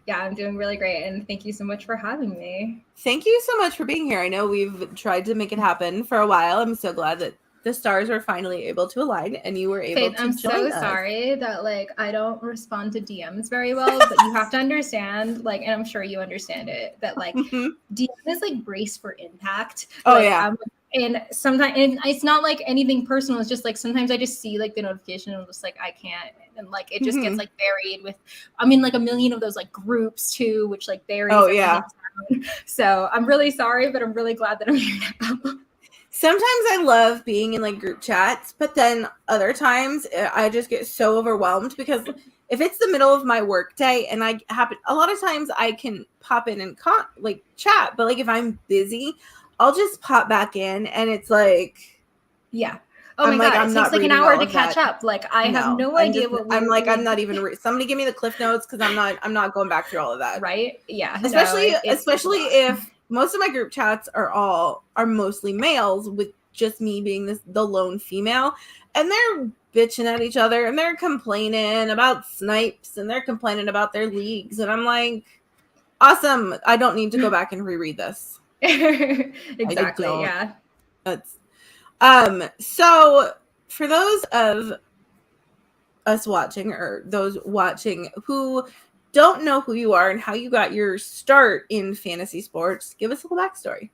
yeah, I'm doing really great. And thank you so much for having me. Thank you so much for being here. I know we've tried to make it happen for a while. I'm so glad that the stars were finally able to align and you were able Faith, to I'm join so us. sorry that I don't respond to DMs very well, but you have to understand, and I'm sure you understand it, that DM is brace for impact. Oh yeah. And sometimes it's not anything personal. It's just sometimes I just see the notification and I'm just I can't. And it just gets buried with, I'm in a million of those groups too, which buries. Oh yeah. So I'm really sorry, but I'm really glad that I'm here now. Sometimes I love being in group chats, but then other times I just get so overwhelmed because if it's the middle of my work day and a lot of times I can pop in and chat, but if I'm busy, I'll just pop back in and it's yeah. Oh my God, it takes an hour to catch up. I have no idea what I'm I'm not even somebody give me the cliff notes because I'm not going back through all of that. Right? Yeah. Especially if most of my group chats are mostly males with just me being the lone female, and they're bitching at each other and they're complaining about snipes and they're complaining about their leagues, and I'm like, awesome, I don't need to go back and reread this. Exactly. Yeah. That's so for those of us watching or those watching who don't know who you are and how you got your start in fantasy sports, give us a little backstory.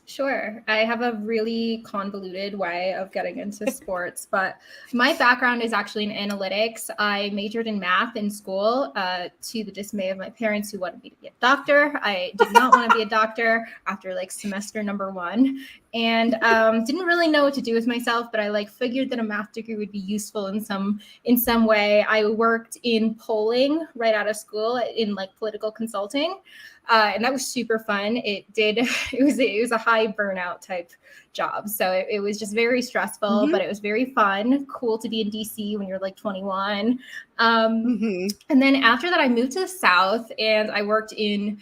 Sure. I have a really convoluted way of getting into sports, but my background is actually in analytics. I majored in math in school to the dismay of my parents who wanted me to be a doctor. I did not want to be a doctor after semester number 1 and didn't really know what to do with myself, but I figured that a math degree would be useful in some way. I worked in polling right out of school in political consulting. And that was super fun. It was a high burnout type job. So it was just very stressful, but it was very fun, cool to be in DC when you're 21. And then after that, I moved to the South and I worked in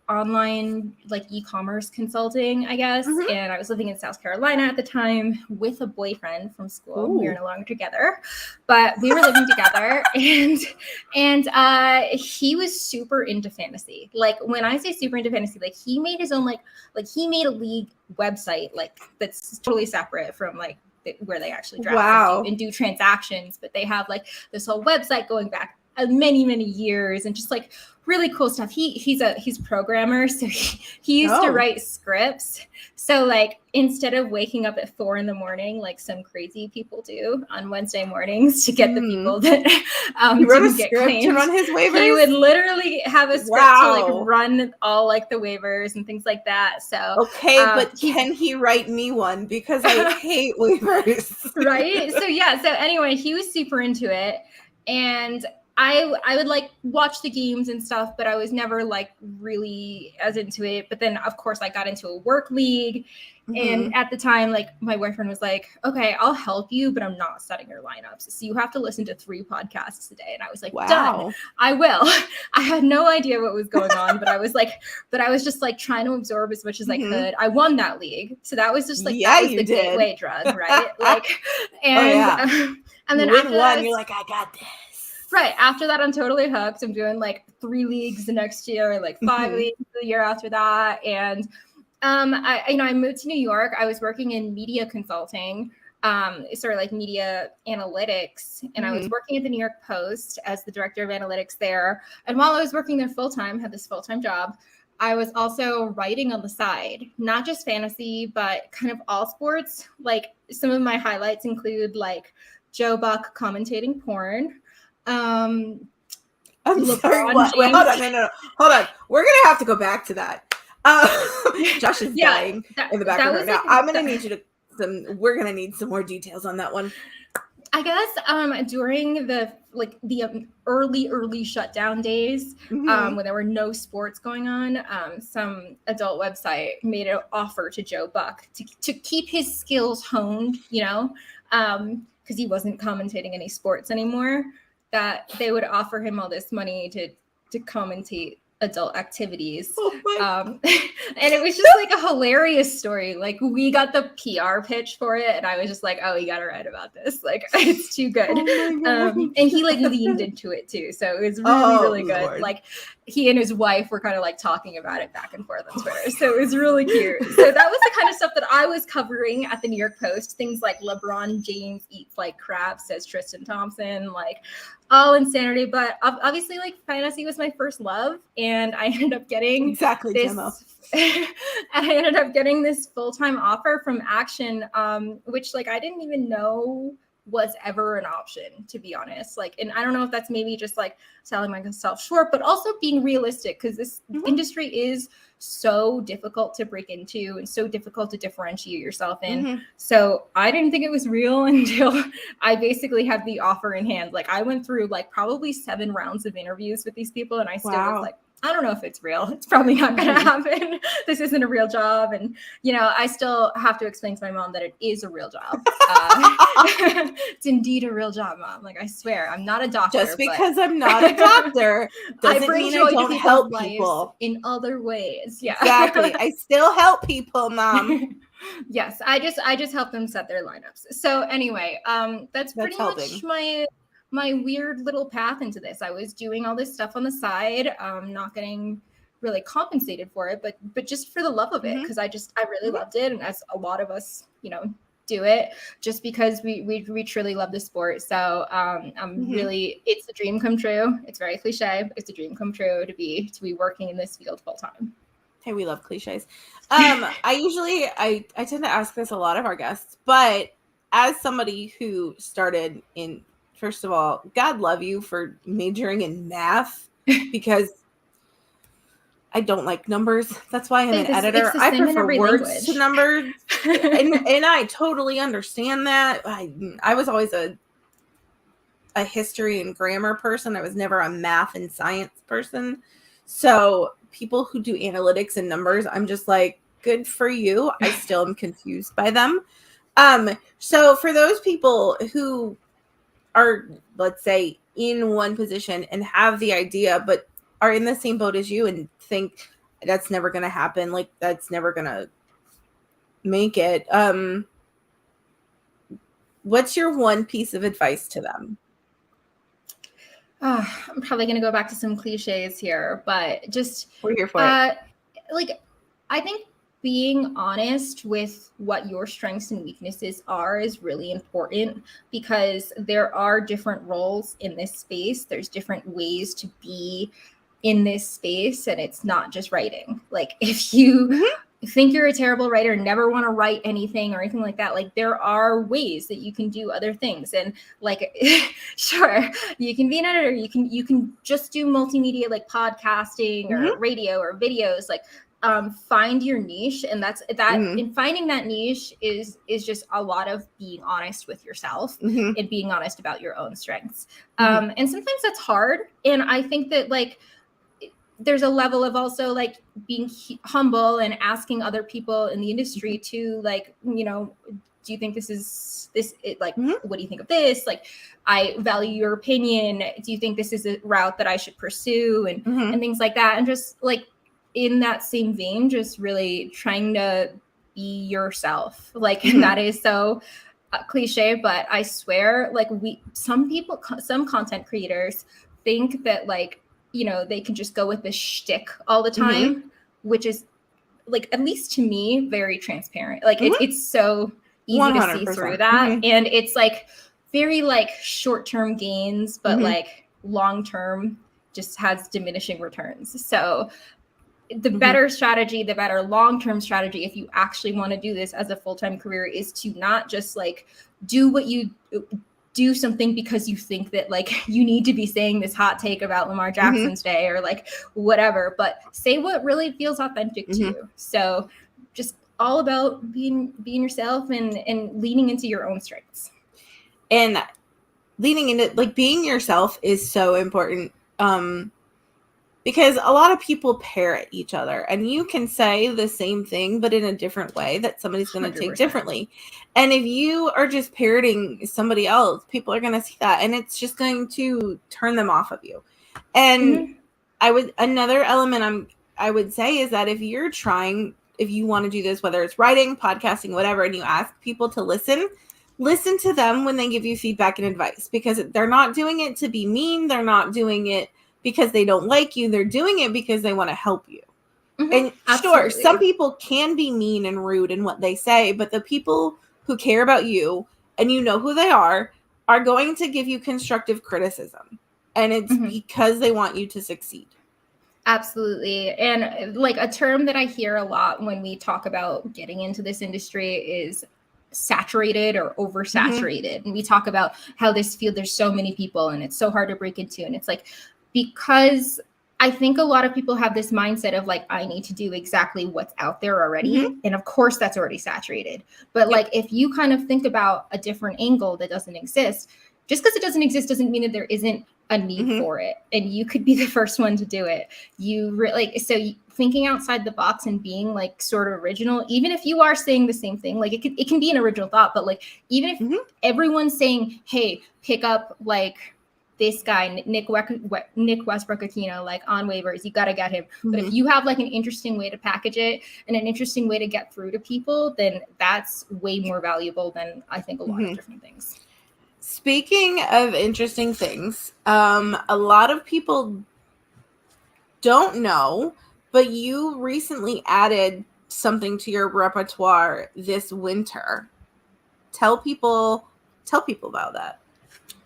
online e-commerce consulting, I guess. And I was living in South Carolina at the time with a boyfriend from school. Ooh. We were no longer together, but we were living together and he was super into fantasy. When I say super into fantasy, he made his own he made a league website that's totally separate from where they actually draft and do transactions, but they have this whole website going back many years and just really cool stuff. He's a programmer, so he used to write scripts. So instead of waking up at 4 a.m, some crazy people do on Wednesday mornings to get the people that he wrote a script claimed to run his waivers. He would literally have a script to run all the waivers and things like that. So but can he write me one because I hate waivers? Right. So yeah. So anyway, he was super into it, and I would watch the games and stuff, but I was never really as into it. But then of course I got into a work league. And at the time, my boyfriend was okay, I'll help you, but I'm not setting your lineups. So you have to listen to 3 podcasts a day. And I was wow. Done. I will. I had no idea what was going on, but I was just trying to absorb as much as I could. I won that league. So that was just that was the gateway drug, right? And then after that, you're I got this. Right. After that, I'm totally hooked. I'm doing 3 leagues the next year, 5 leagues the year after that. And I moved to New York. I was working in media consulting, sort of media analytics. And I was working at the New York Post as the director of analytics there. And while I was working there full-time, had this full-time job, I was also writing on the side, not just fantasy, but kind of all sports. Some of my highlights include Joe Buck commentating porn. I'm sorry. What? Wait, hold on. No. Hold on. We're gonna have to go back to that. Josh is dying in the background right now. I'm gonna need you to. We're gonna need some more details on that one. I guess during the early shutdown days, when there were no sports going on, some adult website made an offer to Joe Buck to keep his skills honed, because he wasn't commentating any sports anymore, that they would offer him all this money to commentate adult activities. And it was just like a hilarious story. Like, we got the PR pitch for it, and I was just like, oh, you gotta write about this. Like, it's too good. And he like leaned into it too, so it was really good. Lord. Like, he and his wife were kind of like talking about it back and forth on Twitter, so it was really cute. So that was the kind of stuff that I was covering at the New York Post. Things like LeBron James eats like crap, says Tristan Thompson, like all insanity. But obviously, like, fantasy was my first love, and I ended up getting Exactly, this. Gemma. And I ended up getting this full-time offer from Action, which like I didn't even know was ever an option, to be honest. Like, and I don't know if that's maybe just like selling myself short, but also being realistic, because this industry is so difficult to break into and so difficult to differentiate yourself in. So I didn't think it was real until I basically had the offer in hand. Like, I went through like probably 7 rounds of interviews with these people, and I still was like, I don't know if it's real. It's probably not going to happen. This isn't a real job. And, you know, I still have to explain to my mom that it is a real job. It's indeed a real job, Mom. Like, I swear, I'm not a doctor. Just because I'm not a doctor doesn't mean I don't help people in other ways. Yeah, exactly. I still help people, Mom. Yes, I just help them set their lineups. So anyway, that's pretty much my weird little path into this. I was doing all this stuff on the side, not getting really compensated for it, but just for the love of it, because I really loved it, and as a lot of us, you know, do it just because we truly love the sport. So I'm really, it's a dream come true. It's very cliche. It's a dream come true to be working in this field full time. Hey, we love cliches. I tend to ask this a lot of our guests, but as somebody who started in, first of all, God love you for majoring in math, because I don't like numbers. That's why I'm an editor. I prefer words to numbers. and I totally understand that. I was always a history and grammar person. I was never a math and science person. So people who do analytics and numbers, I'm just like, good for you. I still am confused by them. So for those people who are, let's say, in one position and have the idea, but are in the same boat as you and think that's never going to happen, like that's never going to make it. What's your one piece of advice to them? I'm probably going to go back to some cliches here, but just we're here for it. Like, I think being honest with what your strengths and weaknesses are is really important, because there are different roles in this space. There's different ways to be in this space, and it's not just writing. Like, if you think you're a terrible writer, never want to write anything or anything like that, like, there are ways that you can do other things. And like, sure, you can be an editor, you can just do multimedia, like podcasting or radio or videos, like find your niche. And that's that. In finding that niche is just a lot of being honest with yourself and being honest about your own strengths. And sometimes that's hard. And I think that, like, there's a level of also like being humble and asking other people in the industry to, like, you know, do you think this is like, what do you think of this? Like, I value your opinion. Do you think this is a route that I should pursue? And things like that. And just like in that same vein, just really trying to be yourself. Like, that is so cliche, but I swear, like, some content creators think that, like, you know, they can just go with this shtick all the time, which is, like, at least to me, very transparent. Like, it's so easy 100%. To see through that. And it's like very like short-term gains, but like long-term just has diminishing returns. So the better strategy, the better long-term strategy, if you actually want to do this as a full-time career, is to not just like do something because you think that, like, you need to be saying this hot take about Lamar Jackson's day or like whatever, but say what really feels authentic to you. So just all about being yourself and leaning into your own strengths. And leaning into, like, being yourself is so important. because a lot of people parrot each other, and you can say the same thing, but in a different way that somebody's going to take 100%. differently. And if you are just parroting somebody else, people are going to see that, and it's just going to turn them off of you. And another element I would say is that if you want to do this, whether it's writing, podcasting, whatever, and you ask people to listen to them when they give you feedback and advice, because they're not doing it to be mean. They're not doing it because they don't like you. They're doing it because they want to help you. And sure, some people can be mean and rude in what they say, but the people who care about you and you know who they are going to give you constructive criticism. And it's because they want you to succeed. Absolutely. And like a term that I hear a lot when we talk about getting into this industry is saturated or oversaturated. And we talk about how this field, there's so many people and it's so hard to break into. And it's like, because I think a lot of people have this mindset of like, I need to do exactly what's out there already. And of course that's already saturated. But like, if you kind of think about a different angle that doesn't exist, just because it doesn't exist doesn't mean that there isn't a need for it. And you could be the first one to do it. Thinking outside the box and being like sort of original, even if you are saying the same thing, like it can be an original thought, but like, even if everyone's saying, hey, pick up like this guy, Nick Westbrook-Aquino, like on waivers, you got to get him. But if you have like an interesting way to package it and an interesting way to get through to people, then that's way more valuable than I think a lot of different things. Speaking of interesting things, a lot of people don't know, but you recently added something to your repertoire this winter. Tell people about that.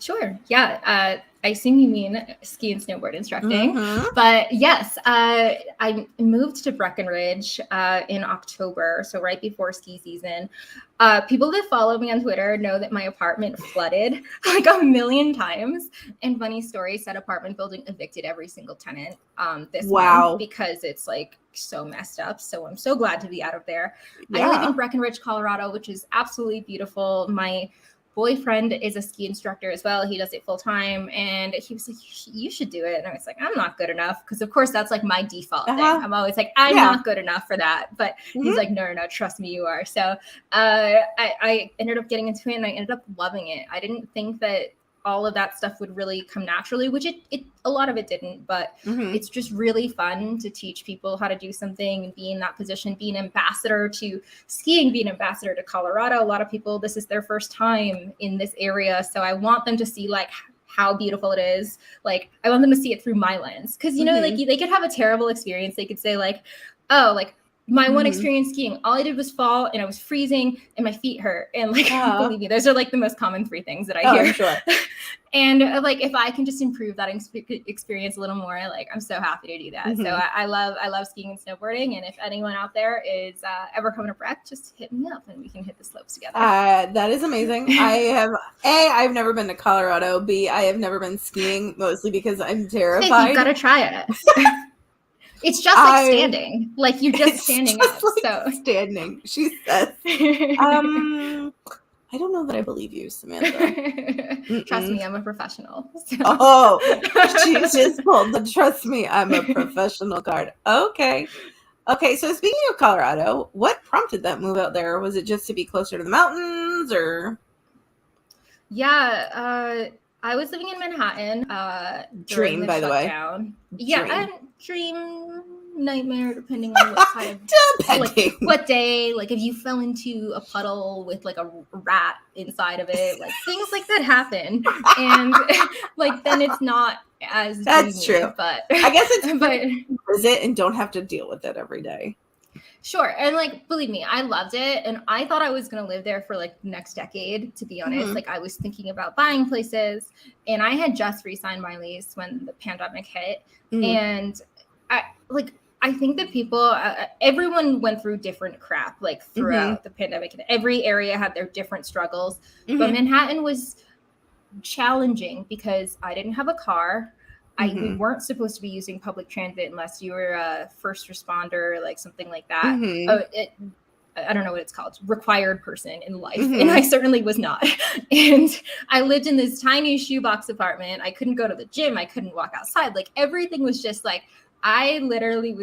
Sure. Yeah. I assume you mean ski and snowboard instructing, but yes, I moved to Breckenridge in October, so right before ski season. People that follow me on Twitter know that my apartment flooded like a million times. And funny story, said apartment building evicted every single tenant this month because it's like so messed up. So I'm so glad to be out of there. I live in Breckenridge, Colorado, which is absolutely beautiful. My boyfriend is a ski instructor as well. He does it full time. And he was like, you should do it. And I was like, I'm not good enough. Because of course that's like my default thing. I'm always like, I'm not good enough for that. But he's like, no, trust me, you are. So I ended up getting into it and I ended up loving it. I didn't think that all of that stuff would really come naturally, which it a lot of it didn't, but it's just really fun to teach people how to do something and be in that position, be an ambassador to skiing, be an ambassador to Colorado. A lot of people, this is their first time in this area. So I want them to see like how beautiful it is. Like I want them to see it through my lens. Cause you know, like they could have a terrible experience. They could say like, oh, like my one experience skiing, all I did was fall and I was freezing and my feet hurt. And like, believe me, those are like the most common three things that I hear. Sure. And like, if I can just improve that experience a little more, like I'm so happy to do that. So I love skiing and snowboarding. And if anyone out there is ever coming to Breck, just hit me up and we can hit the slopes together. That is amazing. I've never been to Colorado. B, I have never been skiing, mostly because I'm terrified. Hey, you've got to try it. It's just like standing. Like you're just standing up. Like so standing. She says. I don't know that I believe you, Samantha. Trust me, I'm a professional. So. Oh, she just pulled the trust me, I'm a professional card. Okay. So speaking of Colorado, what prompted that move out there? Was it just to be closer to the mountains or? Yeah, I was living in Manhattan. Dream, by the way. Yeah, and dream, nightmare, depending on what kind of like, what day. Like if you fell into a puddle with like a rat inside of it, like things like that happen, and like then it's not as that's dreamy, true. But I guess it's visit and don't have to deal with it every day. Sure. And like, believe me, I loved it. And I thought I was going to live there for like the next decade, to be honest. Like I was thinking about buying places and I had just re-signed my lease when the pandemic hit. And I think that people, everyone went through different crap like throughout the pandemic. And every area had their different struggles. But Manhattan was challenging because I didn't have a car. We weren't supposed to be using public transit unless you were a first responder, like something like that. I don't know what it's called, required person in life. And I certainly was not. And I lived in this tiny shoebox apartment. I couldn't go to the gym. I couldn't walk outside. Like everything was just like I literally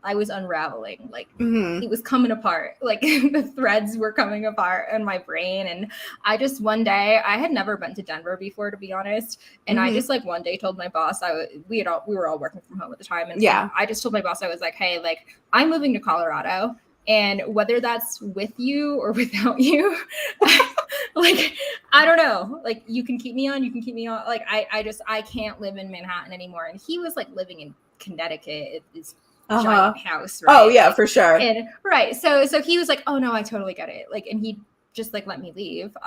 I was unraveling. Like Mhm. it was coming apart. Like the threads were coming apart in my brain. And I just one day, I had never been to Denver before, to be honest. And I Mhm. just like one day told my boss, we were all working from home at the time. And Yeah. I just told my boss, I was like, hey, like I'm moving to Colorado. And whether that's with you or without you, like, I don't know, like you can keep me on. Like, I can't live in Manhattan anymore. And he was like living in Connecticut, this giant house, right? Oh yeah, for sure. And right. So he was like, oh no, I totally get it. Like, and he just like let me leave.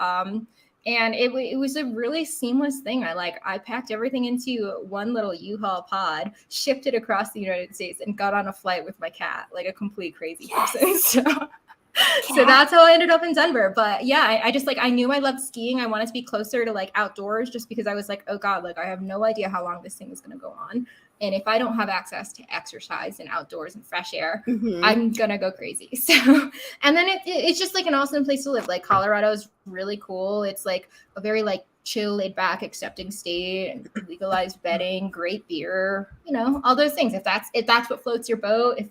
And it was a really seamless thing. I packed everything into one little U-Haul pod, shipped it across the United States, and got on a flight with my cat, like a complete crazy person. So that's how I ended up in Denver. But yeah, I just like, I knew I loved skiing. I wanted to be closer to like outdoors, just because I was like, oh God, like I have no idea how long this thing is going to go on. And if I don't have access to exercise and outdoors and fresh air, I'm going to go crazy. So, and then it's just like an awesome place to live. Like Colorado is really cool. It's like a very like chill, laid back, accepting state, and legalized betting, great beer, you know, all those things. If that's what floats your boat, if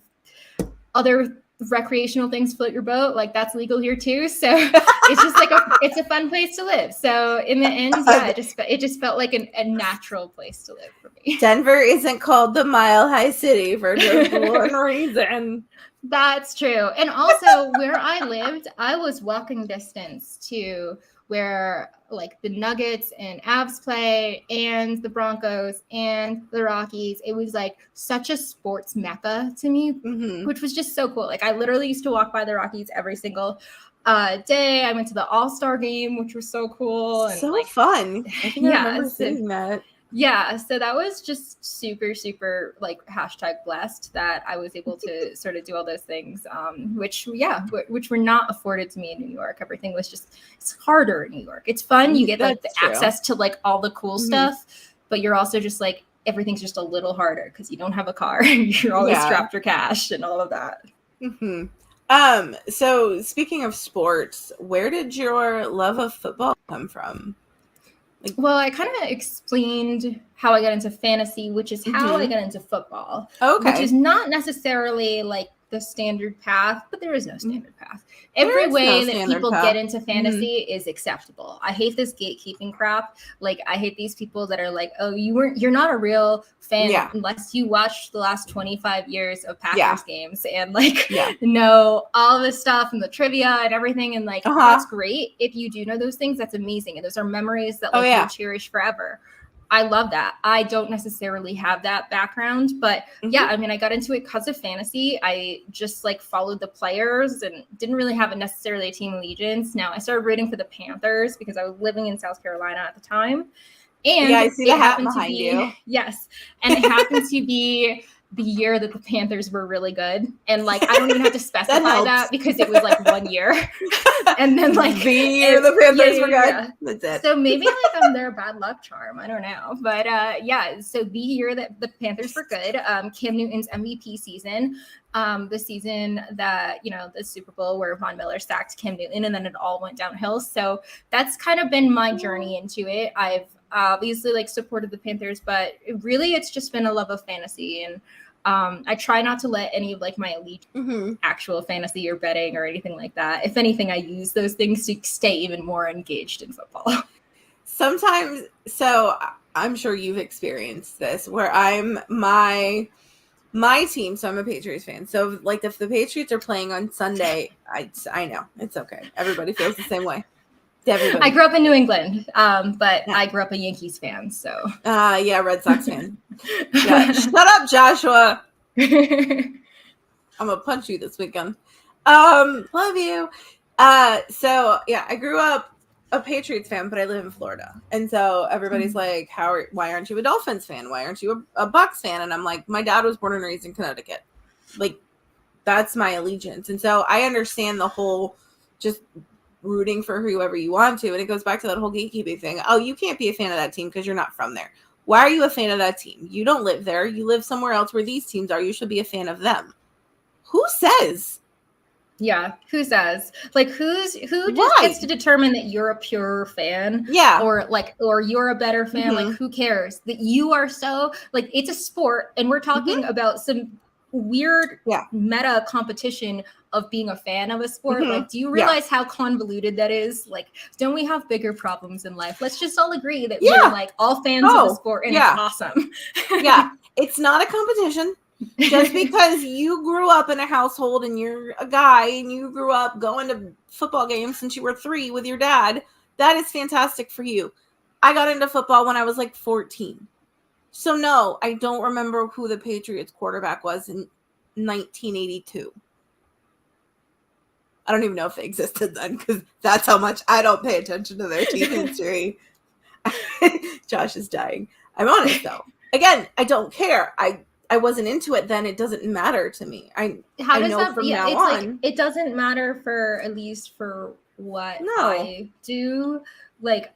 other recreational things float your boat, like that's legal here too. So it's just like it's a fun place to live. So in the end, yeah, it just felt like a natural place to live for me. Denver isn't called the Mile High City for just one reason. That's true. And also where I lived, I was walking distance to where like the Nuggets and Avs play, and the Broncos and the Rockies. It was like such a sports mecca to me, which was just so cool. Like I literally used to walk by the Rockies every single day. I went to the All-Star game, which was so cool. And so like fun. I think I remember seeing that. Yeah, so that was just super, super like #blessed that I was able to sort of do all those things, which were not afforded to me in New York. Everything was just, it's harder in New York. It's fun. You get like the access to like all the cool stuff, but you're also just like, everything's just a little harder because you don't have a car and you're always strapped for cash and all of that. So speaking of sports, where did your love of football come from? Well, I kind of explained how I got into fantasy, which is how I got into football. Okay. Which is not necessarily like the standard path, but there is no standard path. Every way that people get into fantasy is acceptable. I hate this gatekeeping crap. Like I hate these people that are like, oh, you're not a real fan unless you watched the last 25 years of Packers games and like know all this stuff and the trivia and everything. And like, that's great. If you do know those things, that's amazing. And those are memories that like you'll cherish forever. I love that. I don't necessarily have that background, but yeah, I mean, I got into it because of fantasy. I just like followed the players and didn't really have necessarily a team allegiance. Now I started rooting for the Panthers because I was living in South Carolina at the time. And I see the hat behind you. Yes. And it happened to be the year that the Panthers were really good. And like, I don't even have to specify that because it was like 1 year. And then like the year the Panthers were good. That's it. So maybe like I'm their bad luck charm. I don't know. But so the year that the Panthers were good, Cam Newton's MVP season, the season that, you know, the Super Bowl where Von Miller sacked Cam Newton and then it all went downhill. So that's kind of been my journey into it. I've obviously like supported the Panthers, but really it's just been a love of fantasy. And I try not to let any of like my elite actual fantasy or betting or anything like that. If anything, I use those things to stay even more engaged in football. Sometimes, so I'm sure you've experienced this where I'm my team, so I'm a Patriots fan. So like if the Patriots are playing on Sunday, I know it's okay. Everybody feels the same way. Everybody. I grew up in New England, but I grew up a Yankees fan. So Red Sox fan. Shut up, Joshua. I'm gonna punch you this weekend. Love you. So yeah, I grew up a Patriots fan, but I live in Florida, and so everybody's like, why aren't you a Dolphins fan? Why aren't you a Bucks fan? And I'm like, my dad was born and raised in Connecticut. Like, that's my allegiance, and so I understand the whole just rooting for whoever you want to, and it goes back to that whole gatekeeping thing. Oh, you can't be a fan of that team because you're not from there. Why are you a fan of that team? You don't live there. You live somewhere else where these teams are. You should be a fan of them. Who says? Yeah, who says? Like who just Why? gets to determine that you're a pure fan? Yeah. Or you're a better fan? Like who cares that you are so like it's a sport and we're talking about some weird meta competition of being a fan of a sport. Like, do you realize how convoluted that is? Like, don't we have bigger problems in life? Let's just all agree that we're like all fans of the sport and it's awesome. It's not a competition. Just because you grew up in a household and you're a guy and you grew up going to football games since you were 3 with your dad, that is fantastic for you. I got into football when I was like 14. So no, I don't remember who the Patriots quarterback was in 1982. I don't even know if they existed then because that's how much I don't pay attention to their team history. Josh is dying. I'm honest though. Again, I don't care. I wasn't into it then. It doesn't matter to me. How does know that? from Yeah, now it's on, like it doesn't matter for at least for what I do. Like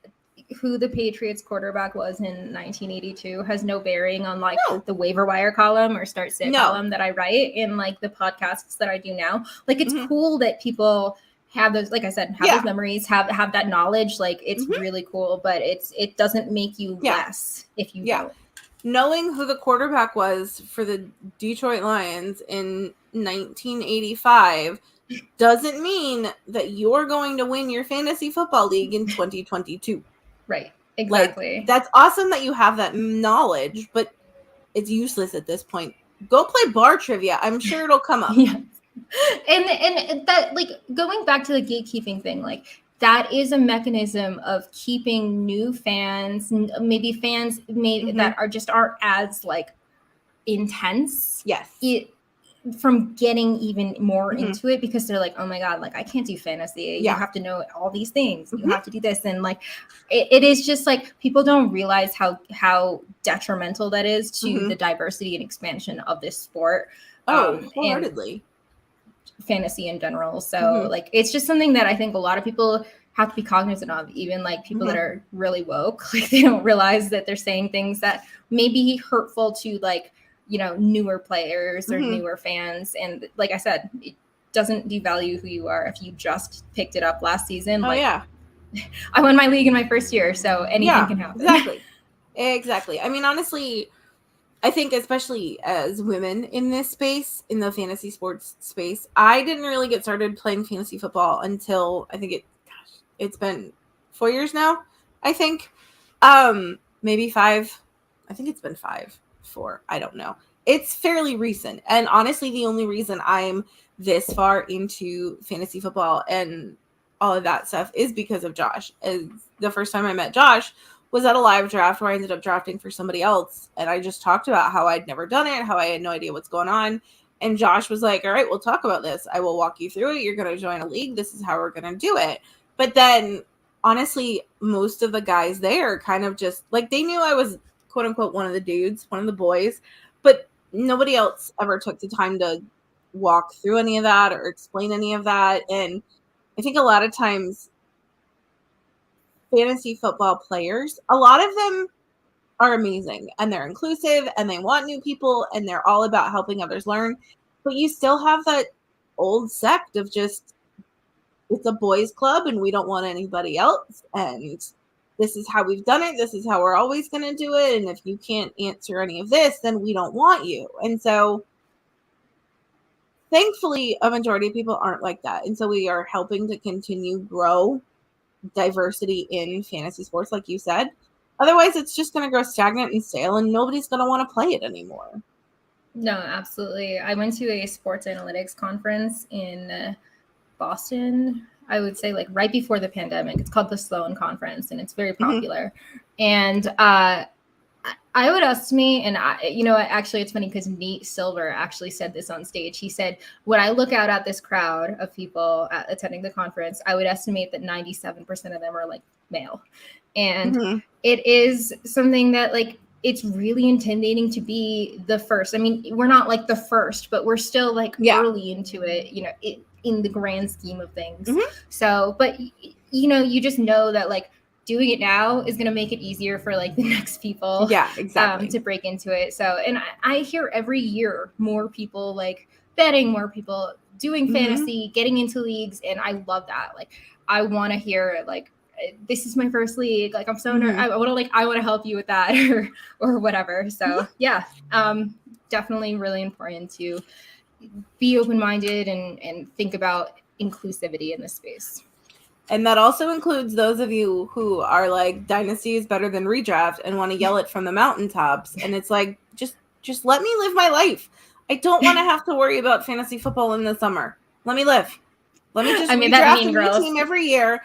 who the Patriots quarterback was in 1982 has no bearing on like the waiver wire column or start sit column that I write in like the podcasts that I do now. Like it's cool that people have those, like I said, have those memories, have that knowledge. Like it's really cool, but it doesn't make you less if you don't. Knowing who the quarterback was for the Detroit Lions in 1985 doesn't mean that you're going to win your fantasy football league in 2022. Right. Exactly. Like, that's awesome that you have that knowledge, but it's useless at this point. Go play bar trivia. I'm sure it'll come up. And that, like, going back to the gatekeeping thing, like, that is a mechanism of keeping new fans, maybe fans that aren't as like intense. Yes. From getting even more into it because they're like, oh my God, like I can't do fantasy. You have to know all these things. You have to do this. And like, it is just like, people don't realize how detrimental that is to the diversity and expansion of this sport. Wholeheartedly. Fantasy in general. So like it's just something that I think a lot of people have to be cognizant of, even like people that are really woke. Like they don't realize that they're saying things that may be hurtful to like, you know, newer players or newer fans. And like I said, it doesn't devalue who you are if you just picked it up last season. I won my league in my first year, so anything can happen. Exactly. I mean, honestly, I think especially as women in this space, in the fantasy sports space, I didn't really get started playing fantasy football until I think it's been 4 years now, I think. Maybe 5. I think it's been 4. I don't know. It's fairly recent. And honestly, the only reason I'm this far into fantasy football and all of that stuff is because of Josh. The first time I met Josh was at a live draft where I ended up drafting for somebody else. And I just talked about how I'd never done it, how I had no idea what's going on. And Josh was like, all right, we'll talk about this. I will walk you through it. You're going to join a league. This is how we're going to do it. But then, honestly, most of the guys there kind of just, like, they knew I was, quote unquote, one of the dudes, one of the boys. But nobody else ever took the time to walk through any of that or explain any of that. And I think a lot of times fantasy football players, a lot of them are amazing and they're inclusive and they want new people and they're all about helping others learn. But you still have that old sect of just, it's a boys club and we don't want anybody else. And this is how we've done it. This is how we're always going to do it. And if you can't answer any of this, then we don't want you. And so thankfully, a majority of people aren't like that. And so we are helping to continue grow diversity in fantasy sports, like you said. Otherwise, it's just going to grow stagnant and stale and nobody's going to want to play it anymore. No, absolutely. I went to a sports analytics conference in Boston, I would say like right before the pandemic. It's called the Sloan Conference and it's very popular. And I would estimate, and actually it's funny because Nate Silver actually said this on stage. He said, when I look out at this crowd of people attending the conference, I would estimate that 97% of them are like male. And it is something that like, it's really intimidating to be the first. I mean, we're not like the first, but we're still like early into it, in the grand scheme of things. So, but you just know that like doing it now is going to make it easier for like the next people exactly. to break into it. So, and I hear every year more people like betting, more people doing fantasy, getting into leagues. And I love that. Like, I want to hear like, this is my first league. Like, I'm so I want to help you with that or whatever. So yeah, definitely really important to be open-minded and think about inclusivity in this space. And that also includes those of you who are like, Dynasty is better than redraft and want to yell it from the mountaintops. And it's like, just let me live my life. I don't want to have to worry about fantasy football in the summer. Let me live. Let me just redraft a new team every year.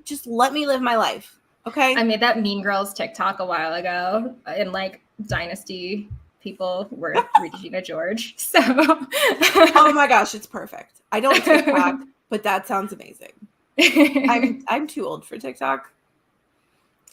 Just let me live my life. Okay? I made that Mean Girls TikTok a while ago, and like Dynasty people were Regina George. So oh my gosh, it's perfect. I don't TikTok, but that sounds amazing. I'm too old for TikTok.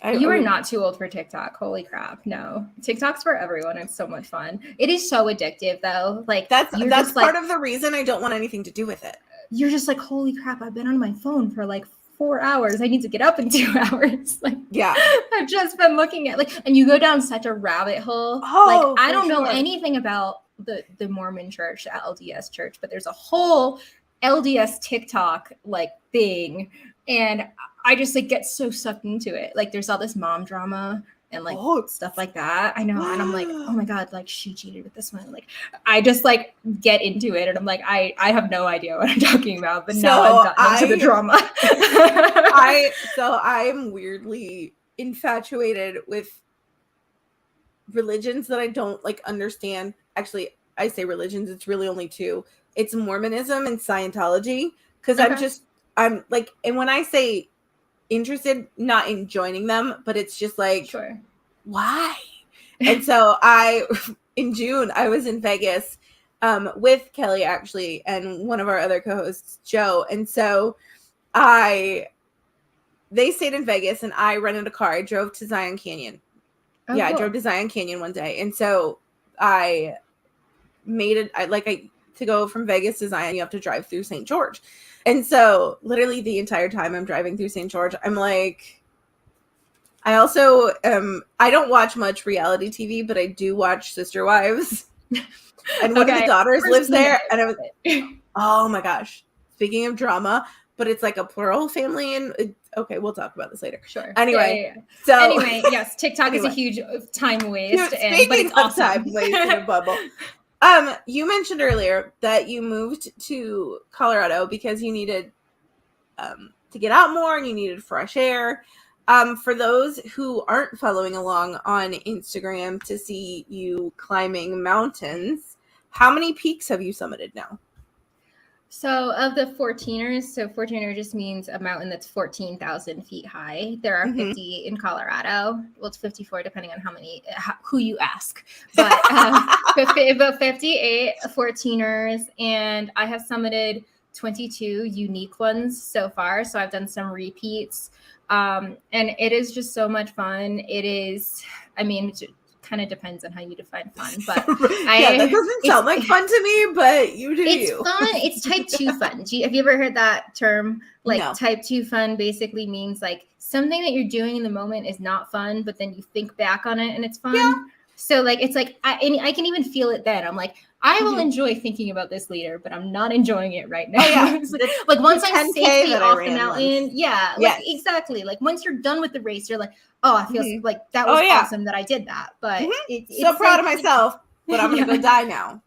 You are not too old for TikTok. Holy crap. No. TikTok's for everyone. It's so much fun. It is so addictive though. Like that's part of the reason I don't want anything to do with it. You're just like, holy crap, I've been on my phone for like 4 hours. I need to get up in 2 hours. Like, yeah. I've just been looking at like, and you go down such a rabbit hole. Like, I don't know anything about the Mormon church, the LDS church, but there's a whole LDS TikTok like thing, and I just like get so sucked into it. Like, there's all this mom drama and like stuff like that. I know, and I'm like, oh my god, like she cheated with this one. Like, I just like get into it, and I'm like, I have no idea what I'm talking about, but now I've gotten into the drama. I'm weirdly infatuated with religions that I don't like understand. Actually, I say religions, it's really only two. It's Mormonism and Scientology, because I'm like, and when I say interested, not in joining them, but it's just like, why? And so in June, I was in Vegas with Kelly, actually, and one of our other co-hosts, Joe. And so they stayed in Vegas, and I rented a car. I drove to Zion Canyon. Cool. I drove to Zion Canyon one day. And so I made it, to go from Vegas to Zion, you have to drive through St. George. And so literally the entire time I'm driving through St. George, I'm like, I also, I don't watch much reality TV, but I do watch Sister Wives. And one of the daughters lives there. And I was, oh my gosh. Speaking of drama, but it's like a plural family. And okay, we'll talk about this later. Sure. Anyway. Yeah. So anyway, yes, TikTok is a huge time waste. But it's awesome. Time waste in a bubble. You mentioned earlier that you moved to Colorado because you needed to get out more and you needed fresh air. For those who aren't following along on Instagram to see you climbing mountains, how many peaks have you summited now? So of the 14ers, so 14er just means a mountain that's 14,000 feet high. There are 50 in Colorado. Well, it's 54 depending on who you ask. But about 58 14ers, and I have summited 22 unique ones so far. So I've done some repeats, and it is just so much fun. It is, I mean, it kind of depends on how you define fun, but that doesn't sound like fun to me, but you do. It's fun. It's type 2 fun. Have you ever heard that term? Like, no. Type 2 fun basically means like something that you're doing in the moment is not fun, but then you think back on it and it's fun. Yeah. So like, it's like, I can even feel it then. I'm like, I will enjoy thinking about this later, but I'm not enjoying it right now. Oh, yeah. like once I'm safely off the mountain. Yeah. Like, exactly. Like once you're done with the race, you're like, oh, I feel like that was awesome that I did that. But it's so proud of myself, but I'm going to go die now.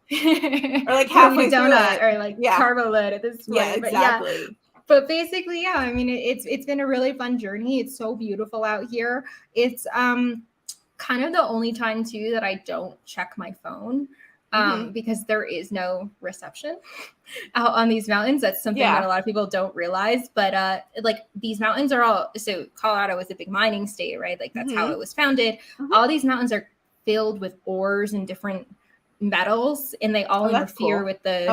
Or like halfway donut or like carbo load at this point. Yeah, exactly. But basically, yeah, I mean, it's been a really fun journey. It's so beautiful out here. It's kind of the only time too that I don't check my phone. Because there is no reception out on these mountains. That's something that a lot of people don't realize. But like these mountains are all, so Colorado is a big mining state, right? Like that's how it was founded. All these mountains are filled with ores and different metals, and they all interfere with the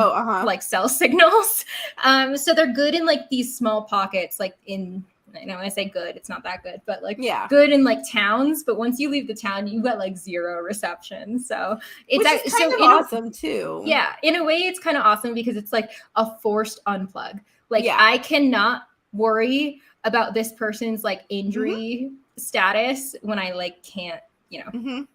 like cell signals. So they're good in like these small pockets, like in, I know when I say good, it's not that good, but like good in like towns. But once you leave the town, you got like zero reception. So it's kind of awesome too. Yeah, in a way, it's kind of awesome because it's like a forced unplug. Like I cannot worry about this person's like injury status when I like can't, you know,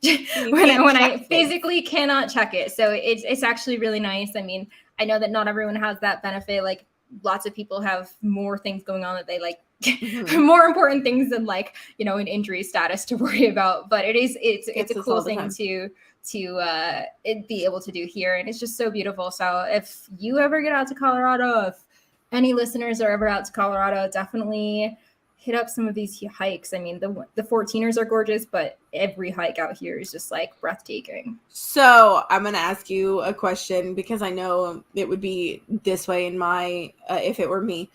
when I physically cannot check it. So it's actually really nice. I mean, I know that not everyone has that benefit. Like lots of people have more things going on that they like more important things than like, you know, an injury status to worry about. But it's a cool thing to be able to do here. And it's just so beautiful. So if you ever get out to Colorado, if any listeners are ever out to Colorado, definitely hit up some of these hikes. I mean, the 14ers are gorgeous, but every hike out here is just like breathtaking. So I'm going to ask you a question because I know it would be this way in my, if it were me.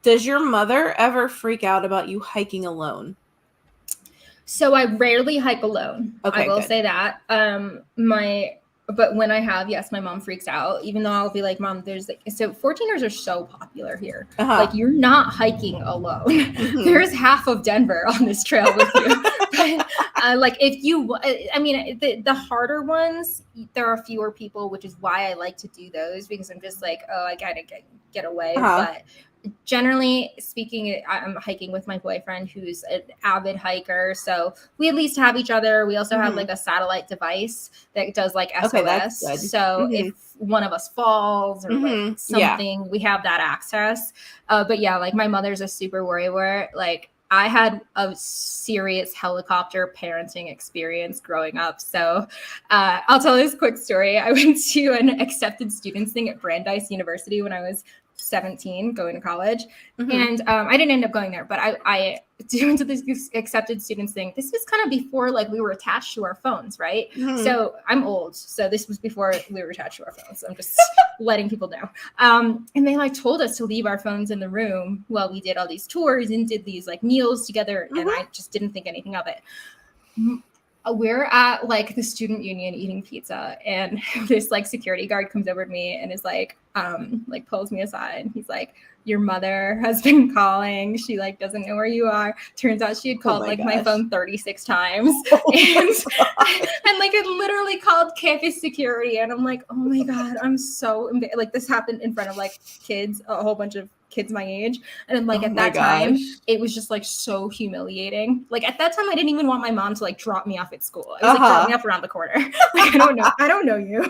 Does your mother ever freak out about you hiking alone? So I rarely hike alone. Okay, I will say that. But when I have, yes, my mom freaks out, even though I'll be like, Mom, there's like, so 14ers are so popular here. Like you're not hiking alone. There's half of Denver on this trail with you. But, like if you, I mean, the harder ones, there are fewer people, which is why I like to do those because I'm just like, oh, I gotta get away. But generally speaking, I'm hiking with my boyfriend who's an avid hiker. So we at least have each other. We also have like a satellite device that does like SOS. Okay, that's good. So if one of us falls or like something, we have that access. But yeah, like my mother's a super worrywart. Like I had a serious helicopter parenting experience growing up. So I'll tell this quick story. I went to an accepted students thing at Brandeis University when I was 17 going to college. And I didn't end up going there, but I went to this accepted students thing. This was kind of before like we were attached to our phones, right? So I'm old. So this was before we were attached to our phones. So I'm just letting people know. And they like told us to leave our phones in the room while we did all these tours and did these like meals together. And I just didn't think anything of it. We're at like the student union eating pizza and this like security guard comes over to me and is like pulls me aside. He's like, your mother has been calling. She like doesn't know where you are. Turns out she had called my phone 36 times. And like it literally called campus security. And I'm like, oh my God, I'm so like this happened in front of like kids, a whole bunch of kids my age. And then like at that time, it was just like so humiliating. Like at that time, I didn't even want my mom to like drop me off at school. I was like drop me off around the corner. Like I don't know you.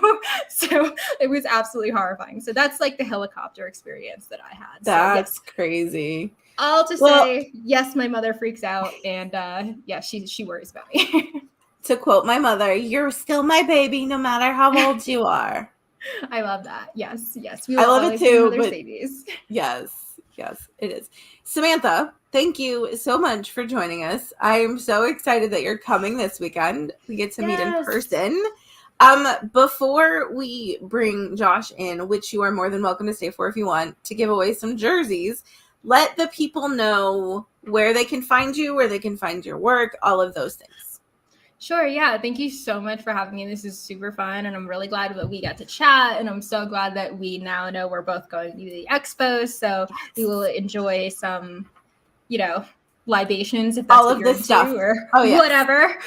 So it was absolutely horrifying. So that's like the helicopter experience that I had. That's crazy. All to say, yes, my mother freaks out, and yeah, she worries about me. To quote my mother, "You're still my baby, no matter how old you are." I love that. Yes. I love it too. But babies. Yes, it is. Samantha, thank you so much for joining us. I'm so excited that you're coming this weekend. We get to meet in person. Before we bring Josh in, which you are more than welcome to stay for if you want, to give away some jerseys, let the people know where they can find you, where they can find your work, all of those things. Sure. Yeah. Thank you so much for having me. This is super fun. And I'm really glad that we got to chat. And I'm so glad that we now know we're both going to the expo. So we will enjoy some, libations if that's all what of you're this stuff or whatever.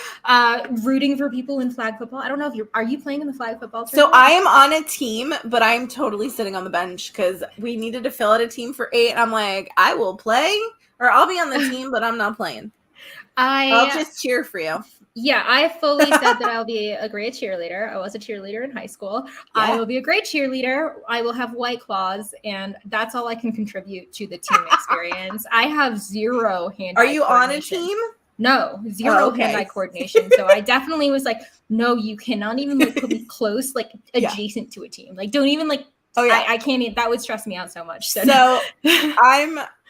Rooting for people in flag football. I don't know if are you playing in the flag football tournament? So I am on a team, but I'm totally sitting on the bench because we needed to fill out a team for 8. I'm like, I will play or I'll be on the team, but I'm not playing. I'll just cheer for you. Yeah, I fully said that I'll be a great cheerleader. I was a cheerleader in high school. Yeah. I will be a great cheerleader. I will have White Claws, and that's all I can contribute to the team experience. I have zero hand-eye Are you on a team? No, zero hand-eye coordination. So I definitely was like, no, you cannot even put me close, like adjacent to a team. Like, don't even like. Oh yeah, I can't even. That would stress me out so much. So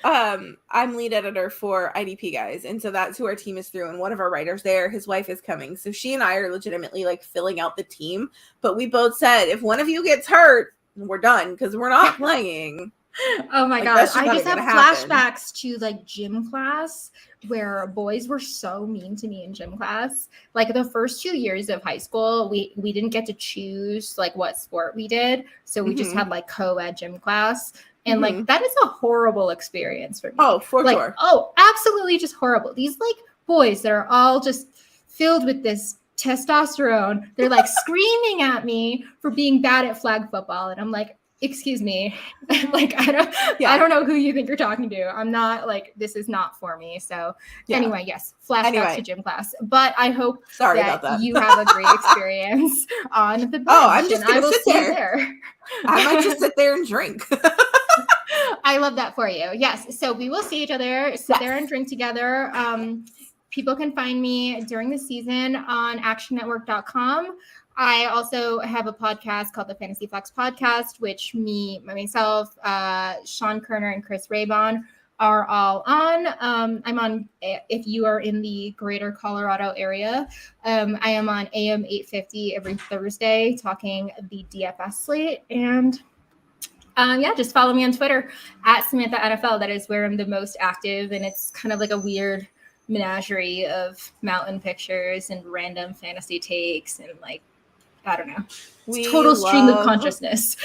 I'm lead editor for IDP Guys, and so that's who our team is through. And one of our writers there, his wife is coming, so she and I are legitimately like filling out the team. But we both said if one of you gets hurt, we're done because we're not playing. Oh my gosh. I just have flashbacks to like gym class where boys were so mean to me in gym class. Like the first 2 years of high school, we didn't get to choose like what sport we did. So we just had like co-ed gym class. And like that is a horrible experience for me. Oh, for sure. Oh, absolutely just horrible. These like boys that are all just filled with this testosterone. They're like screaming at me for being bad at flag football. And I'm like, excuse me. Like, I don't know who you think you're talking to. I'm not like, this is not for me. So anyway, yes, flashbacks to gym class. But I hope that you have a great experience on the bench. Oh, I'm just going to sit there. I might just sit there and drink. I love that for you. Yes. So we will see each other, sit there and drink together. People can find me during the season on actionnetwork.com. I also have a podcast called the Fantasy Flex Podcast, which myself, Sean Kerner, and Chris Raybon are all on. I'm on, if you are in the greater Colorado area, I am on AM 850 every Thursday talking the DFS slate. And just follow me on Twitter at Samantha NFL. That is where I'm the most active. And it's kind of like a weird menagerie of mountain pictures and random fantasy takes and like, I don't know. Total stream of consciousness.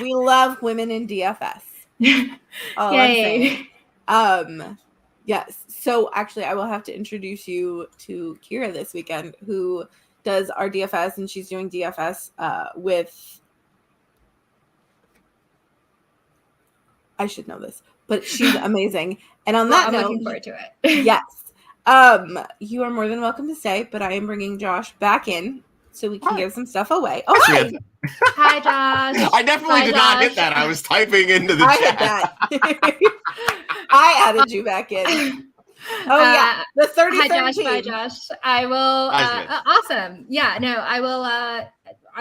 We love women in DFS. Yay. Yes. So actually, I will have to introduce you to Kira this weekend, who does our DFS, and she's doing DFS with. I should know this, but she's amazing. And on that note, I'm looking forward to it. Yes. You are more than welcome to stay, but I am bringing Josh back in. So we can give some stuff away. Oh, hi. Hi, Josh. I definitely did not hit that. I was typing into the chat. Hit that. I added you back in. Oh, yeah. The 3017. Hi, Josh. I will. Awesome. Yeah, no, I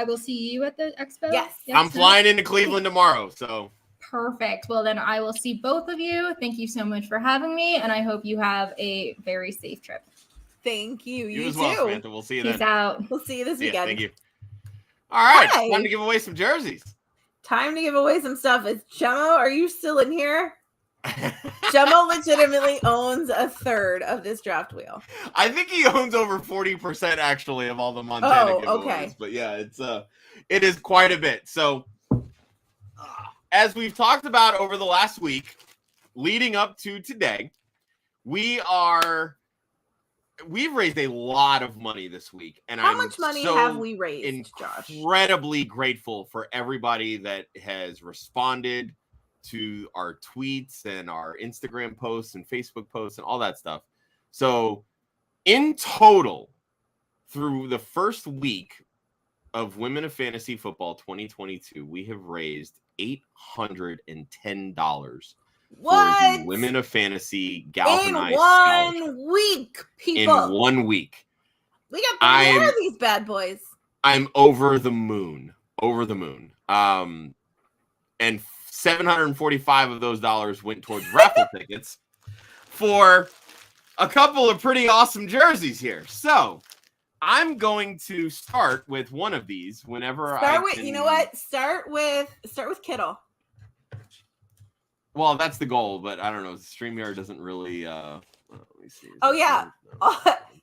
will see you at the expo. Yes. I'm flying into Cleveland tomorrow, so. Perfect. Well, then I will see both of you. Thank you so much for having me, and I hope you have a very safe trip. Thank you. You as too. Well, Samantha. We'll see you then. Peace out. We'll see you this weekend. Thank you. All right. Hi. Time to give away some jerseys. Time to give away some stuff. Is Gemmo, are you still in here? Gemmo legitimately owns a third of this draft wheel. I think he owns over 40% actually of all the Montana giveaways. Okay. But yeah, it is quite a bit. So as we've talked about over the last week, leading up to today, we've raised a lot of money this week. And how much money have we raised, Josh? Incredibly grateful for everybody that has responded to our tweets and our Instagram posts and Facebook posts and all that stuff. So in total, through the first week of Women of Fantasy Football 2022, we have raised $810 what? For the Women of Fantasy GALvanizing in 1 week, people. In 1 week. We got more of these bad boys. I'm over the moon. And 745 of those dollars went towards raffle tickets for a couple of pretty awesome jerseys here. So I'm going to start with one of these whenever you know what? Start with Kittle. Well, that's the goal, but I don't know. StreamYard doesn't really. Let me see. Oh yeah,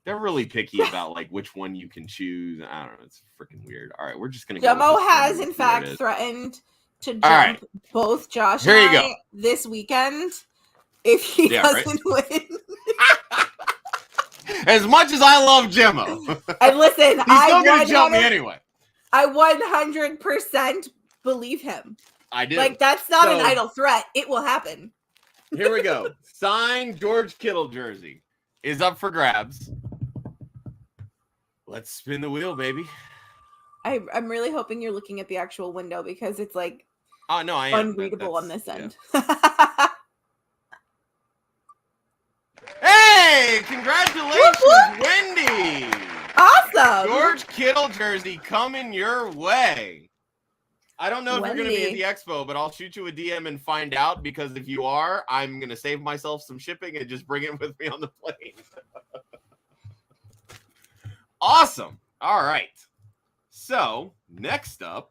they're really picky about like which one you can choose. I don't know. It's freaking weird. All right, we're just gonna. Gemmo has in fact threatened to jump both Josh and I this weekend if he doesn't win. As much as I love Gemmo, and listen, he's still gonna jump me anyway. I 100% believe him. I do. Like, that's not an idle threat. It will happen. Here we go. Signed George Kittle jersey is up for grabs. Let's spin the wheel, baby. I'm really hoping you're looking at the actual window because it's like I am. Unreadable on this end. Yeah. Hey, congratulations, Wendy. Awesome. George Kittle jersey coming your way. I don't know if you're going to be at the expo, but I'll shoot you a DM and find out, because if you are, I'm going to save myself some shipping and just bring it with me on the plane. Awesome. All right. So, next up,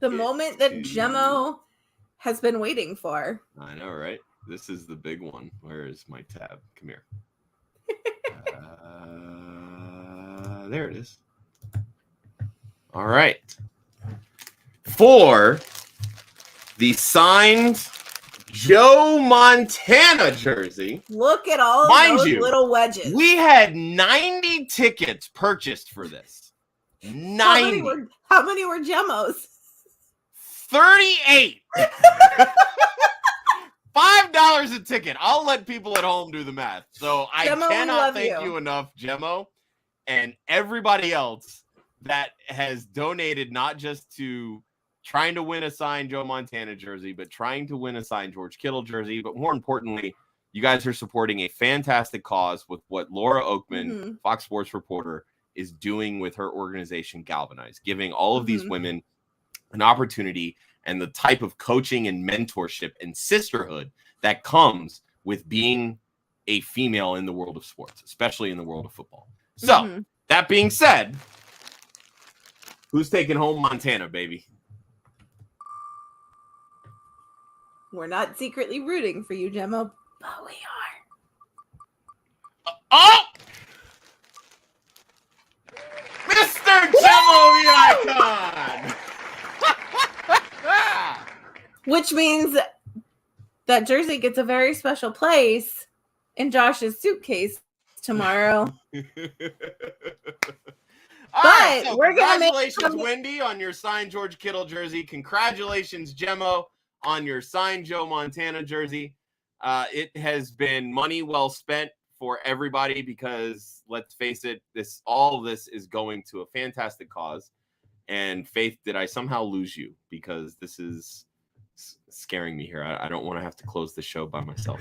the moment that Gemmo has been waiting for. I know, right? This is the big one. Where is my tab? Come here. There it is. All right. For the signed Joe Montana jersey. Look at all those little wedges. We had 90 tickets purchased for this. 90. How many were Gemmo's? $38. $5 a ticket. I'll let people at home do the math. So I Gemmo, we cannot love thank you. you enough, Gemmo, and everybody else that has donated, not just to trying to win a signed Joe Montana jersey, but trying to win a signed George Kittle jersey. But more importantly, you guys are supporting a fantastic cause with what Laura Oakman, Fox Sports reporter, is doing with her organization, GALvanize, giving all of these women an opportunity and the type of coaching and mentorship and sisterhood that comes with being a female in the world of sports, especially in the world of football. So, that being said, who's taking home Montana, baby? We're not secretly rooting for you, Gemmo, but we are. Oh! Mr. Gemmo the Icon! Which means that jersey gets a very special place in Josh's suitcase tomorrow. So we're gonna make congratulations, Wendy, on your signed George Kittle jersey. Congratulations, Gemmo, on your signed Joe Montana jersey. It has been money well spent for everybody because, let's face it, all of this is going to a fantastic cause. And Faith, did I somehow lose you? Because this is scaring me here. I don't want to have to close the show by myself.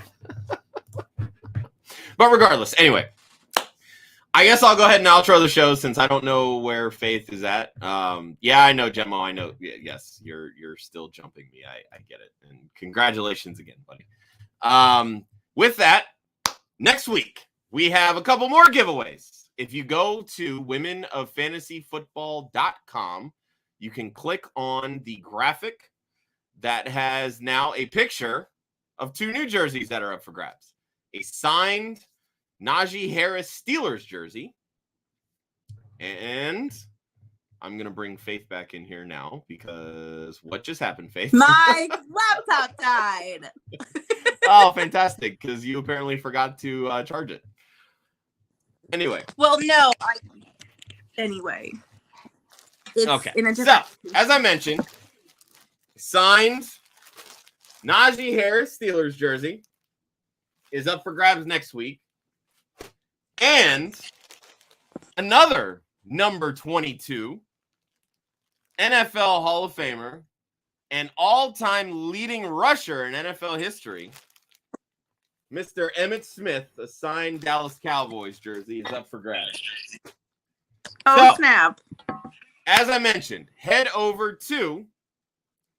But regardless, anyway, I guess I'll go ahead and outro the show since I don't know where Faith is at. Yeah, I know, Gemmo. I know. Yes, you're still jumping me. I get it. And congratulations again, buddy. With that, next week, we have a couple more giveaways. If you go to womenoffantasyfootball.com, you can click on the graphic that has now a picture of two new jerseys that are up for grabs. A signed Najee Harris Steelers jersey. And I'm going to bring Faith back in here now because what just happened, Faith? My laptop died. Oh, fantastic. Because you apparently forgot to charge it. Anyway. Well, no. Anyway. It's okay. In a different... So, as I mentioned, signed Najee Harris Steelers jersey is up for grabs next week. And another number 22 NFL Hall of Famer and all-time leading rusher in NFL history, Mr. Emmitt Smith, a signed Dallas Cowboys jersey, is up for grabs. Oh, so, snap. As I mentioned, head over to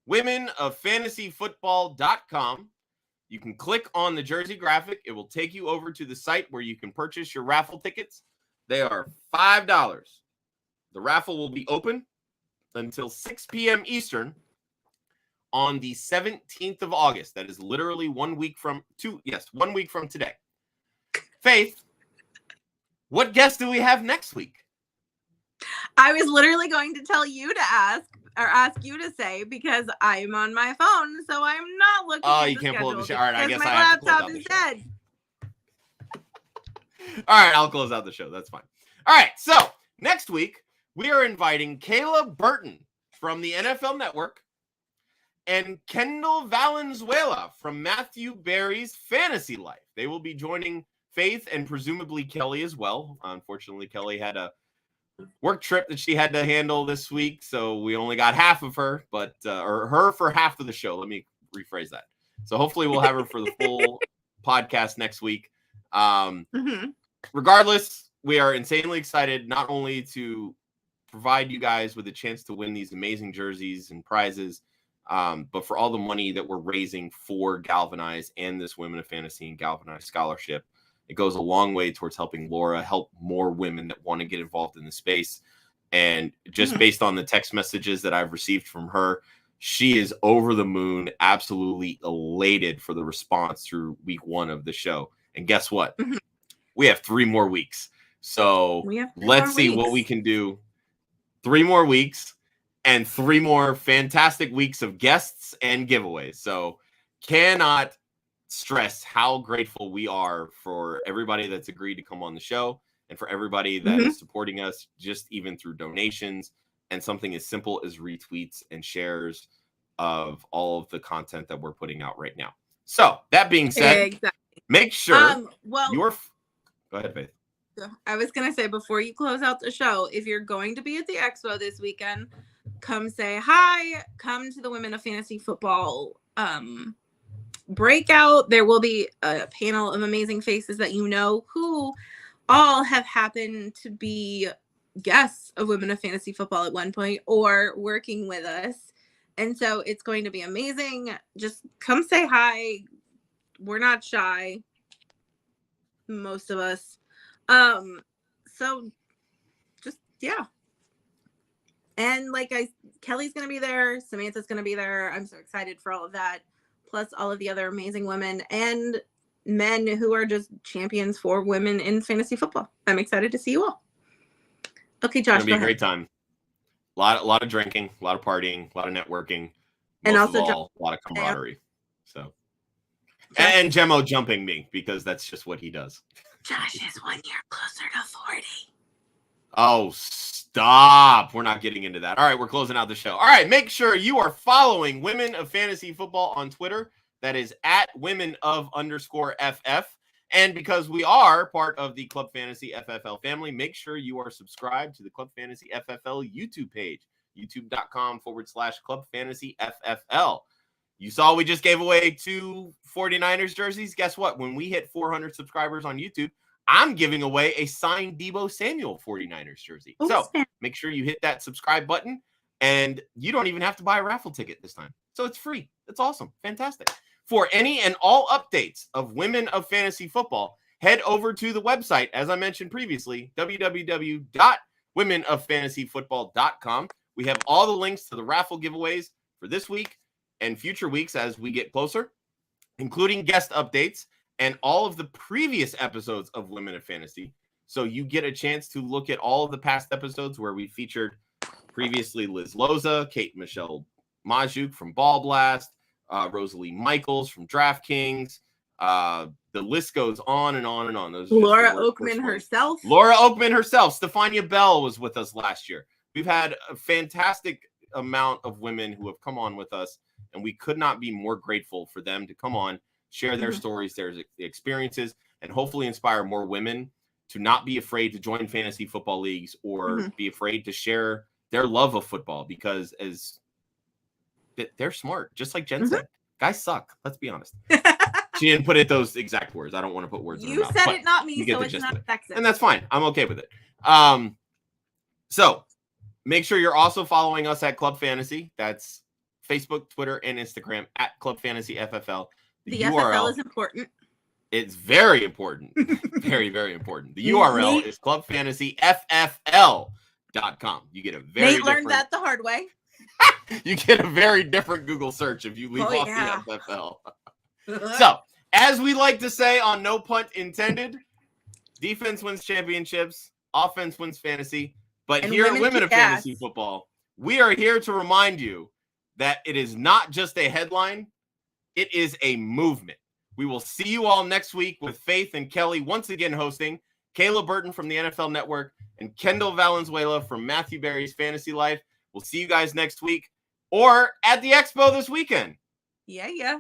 womenoffantasyfootball.com. You can click on the jersey graphic. It will take you over to the site where you can purchase your raffle tickets. They are $5. The raffle will be open until 6 p.m. Eastern on the 17th of August. That is literally 1 week from 1 week from today. Faith, what guest do we have next week? I was literally going to tell you to ask you to say because I'm on my phone, so I'm not looking. Oh, you can't pull up the show. All right, I guess my I have to close laptop out the is show. dead. All right, I'll close out the show. That's fine. All right, so next week we are inviting Kayla Burton from the NFL Network and Kendall Valenzuela from Matthew Berry's Fantasy Life. They will be joining Faith and presumably Kelly as well. Unfortunately, Kelly had a work trip that she had to handle this week, so we only got half of her, or her for half of the show. Let me rephrase that. So hopefully we'll have her for the full podcast next week. Regardless, we are insanely excited not only to provide you guys with a chance to win these amazing jerseys and prizes, but for all the money that we're raising for GALvanize and this Women of Fantasy and GALvanize scholarship. It goes a long way towards helping Laura help more women that want to get involved in the space. And just based on the text messages that I've received from her, she is over the moon, absolutely elated for the response through week 1 of the show. And guess what? We have 3 more weeks. So let's see what we can do. 3 more weeks and 3 more fantastic weeks of guests and giveaways. So cannot stress how grateful we are for everybody that's agreed to come on the show and for everybody that is supporting us just even through donations and something as simple as retweets and shares. of all of the content that we're putting out right now. So that being said, Exactly. make sure well, go ahead, Faith. I was going to say, before you close out the show, if you're going to be at the expo this weekend, come say hi, come to the Women of Fantasy Football breakout. There will be a panel of amazing faces that you know who all have happened to be guests of Women of Fantasy Football at one point or working with us. And so it's going to be amazing. Just come say hi. We're not shy. Most of us. So just, yeah. And Kelly's going to be there. Samantha's going to be there. I'm so excited for all of that. Plus all of the other amazing women and men who are just champions for women in fantasy football. I'm excited to see you all. Okay, Josh, It's going to be a great time. A lot of drinking, a lot of partying, a lot of networking, and most also of all, a lot of camaraderie. So, and Gemmo jumping me because that's just what he does. Josh is 1 year closer to 40. Oh, stop. We're not getting into that. All right, we're closing out the show. All right, make sure you are following Women of Fantasy Football on Twitter. That is at women_of_FF. And because we are part of the Club Fantasy FFL family, make sure you are subscribed to the Club Fantasy FFL YouTube page, youtube.com/Club Fantasy FFL. You saw we just gave away 2 49ers jerseys. Guess what? When we hit 400 subscribers on YouTube, I'm giving away a signed Deebo Samuel 49ers jersey. So make sure you hit that subscribe button, and you don't even have to buy a raffle ticket this time. So it's free. It's awesome. Fantastic. For any and all updates of Women of Fantasy Football, head over to the website, as I mentioned previously, www.womenoffantasyfootball.com. We have all the links to the raffle giveaways for this week and future weeks as we get closer, including guest updates and all of the previous episodes of Women of Fantasy. So you get a chance to look at all of the past episodes where we featured previously Liz Loza, Kate Michelle Majuk from Ball Blast, Rosalie Michaels from DraftKings. The list goes on and on and on. Those Laura Oakman herself. Stefania Bell was with us last year. We've had a fantastic amount of women who have come on with us, and we could not be more grateful for them to come on, share their stories, their experiences, and hopefully inspire more women to not be afraid to join fantasy football leagues or be afraid to share their love of football, because they're smart, just like Jen said. Guys suck. Let's be honest. She didn't put it those exact words. I don't want to put words in her mouth. You said it, not me, so it's not sexist. And that's fine. I'm okay with it. So make sure you're also following us at Club Fantasy. That's Facebook, Twitter, and Instagram at Club Fantasy FFL. The URL is important. It's very important. Very, very important. The URL is clubfantasyffl.com. You get a very Nate learned that the hard way. You get a very different Google search if you leave off the FFL. So, as we like to say on No Punt Intended, defense wins championships, offense wins fantasy. But and here at Women of Fantasy Football, we are here to remind you that it is not just a headline, it is a movement. We will see you all next week with Faith and Kelly once again hosting, Kayla Burton from the NFL Network, and Kendall Valenzuela from Matthew Berry's Fantasy Life. We'll see you guys next week or at the Expo this weekend. Yeah.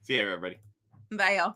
See you, everybody. Bye, y'all.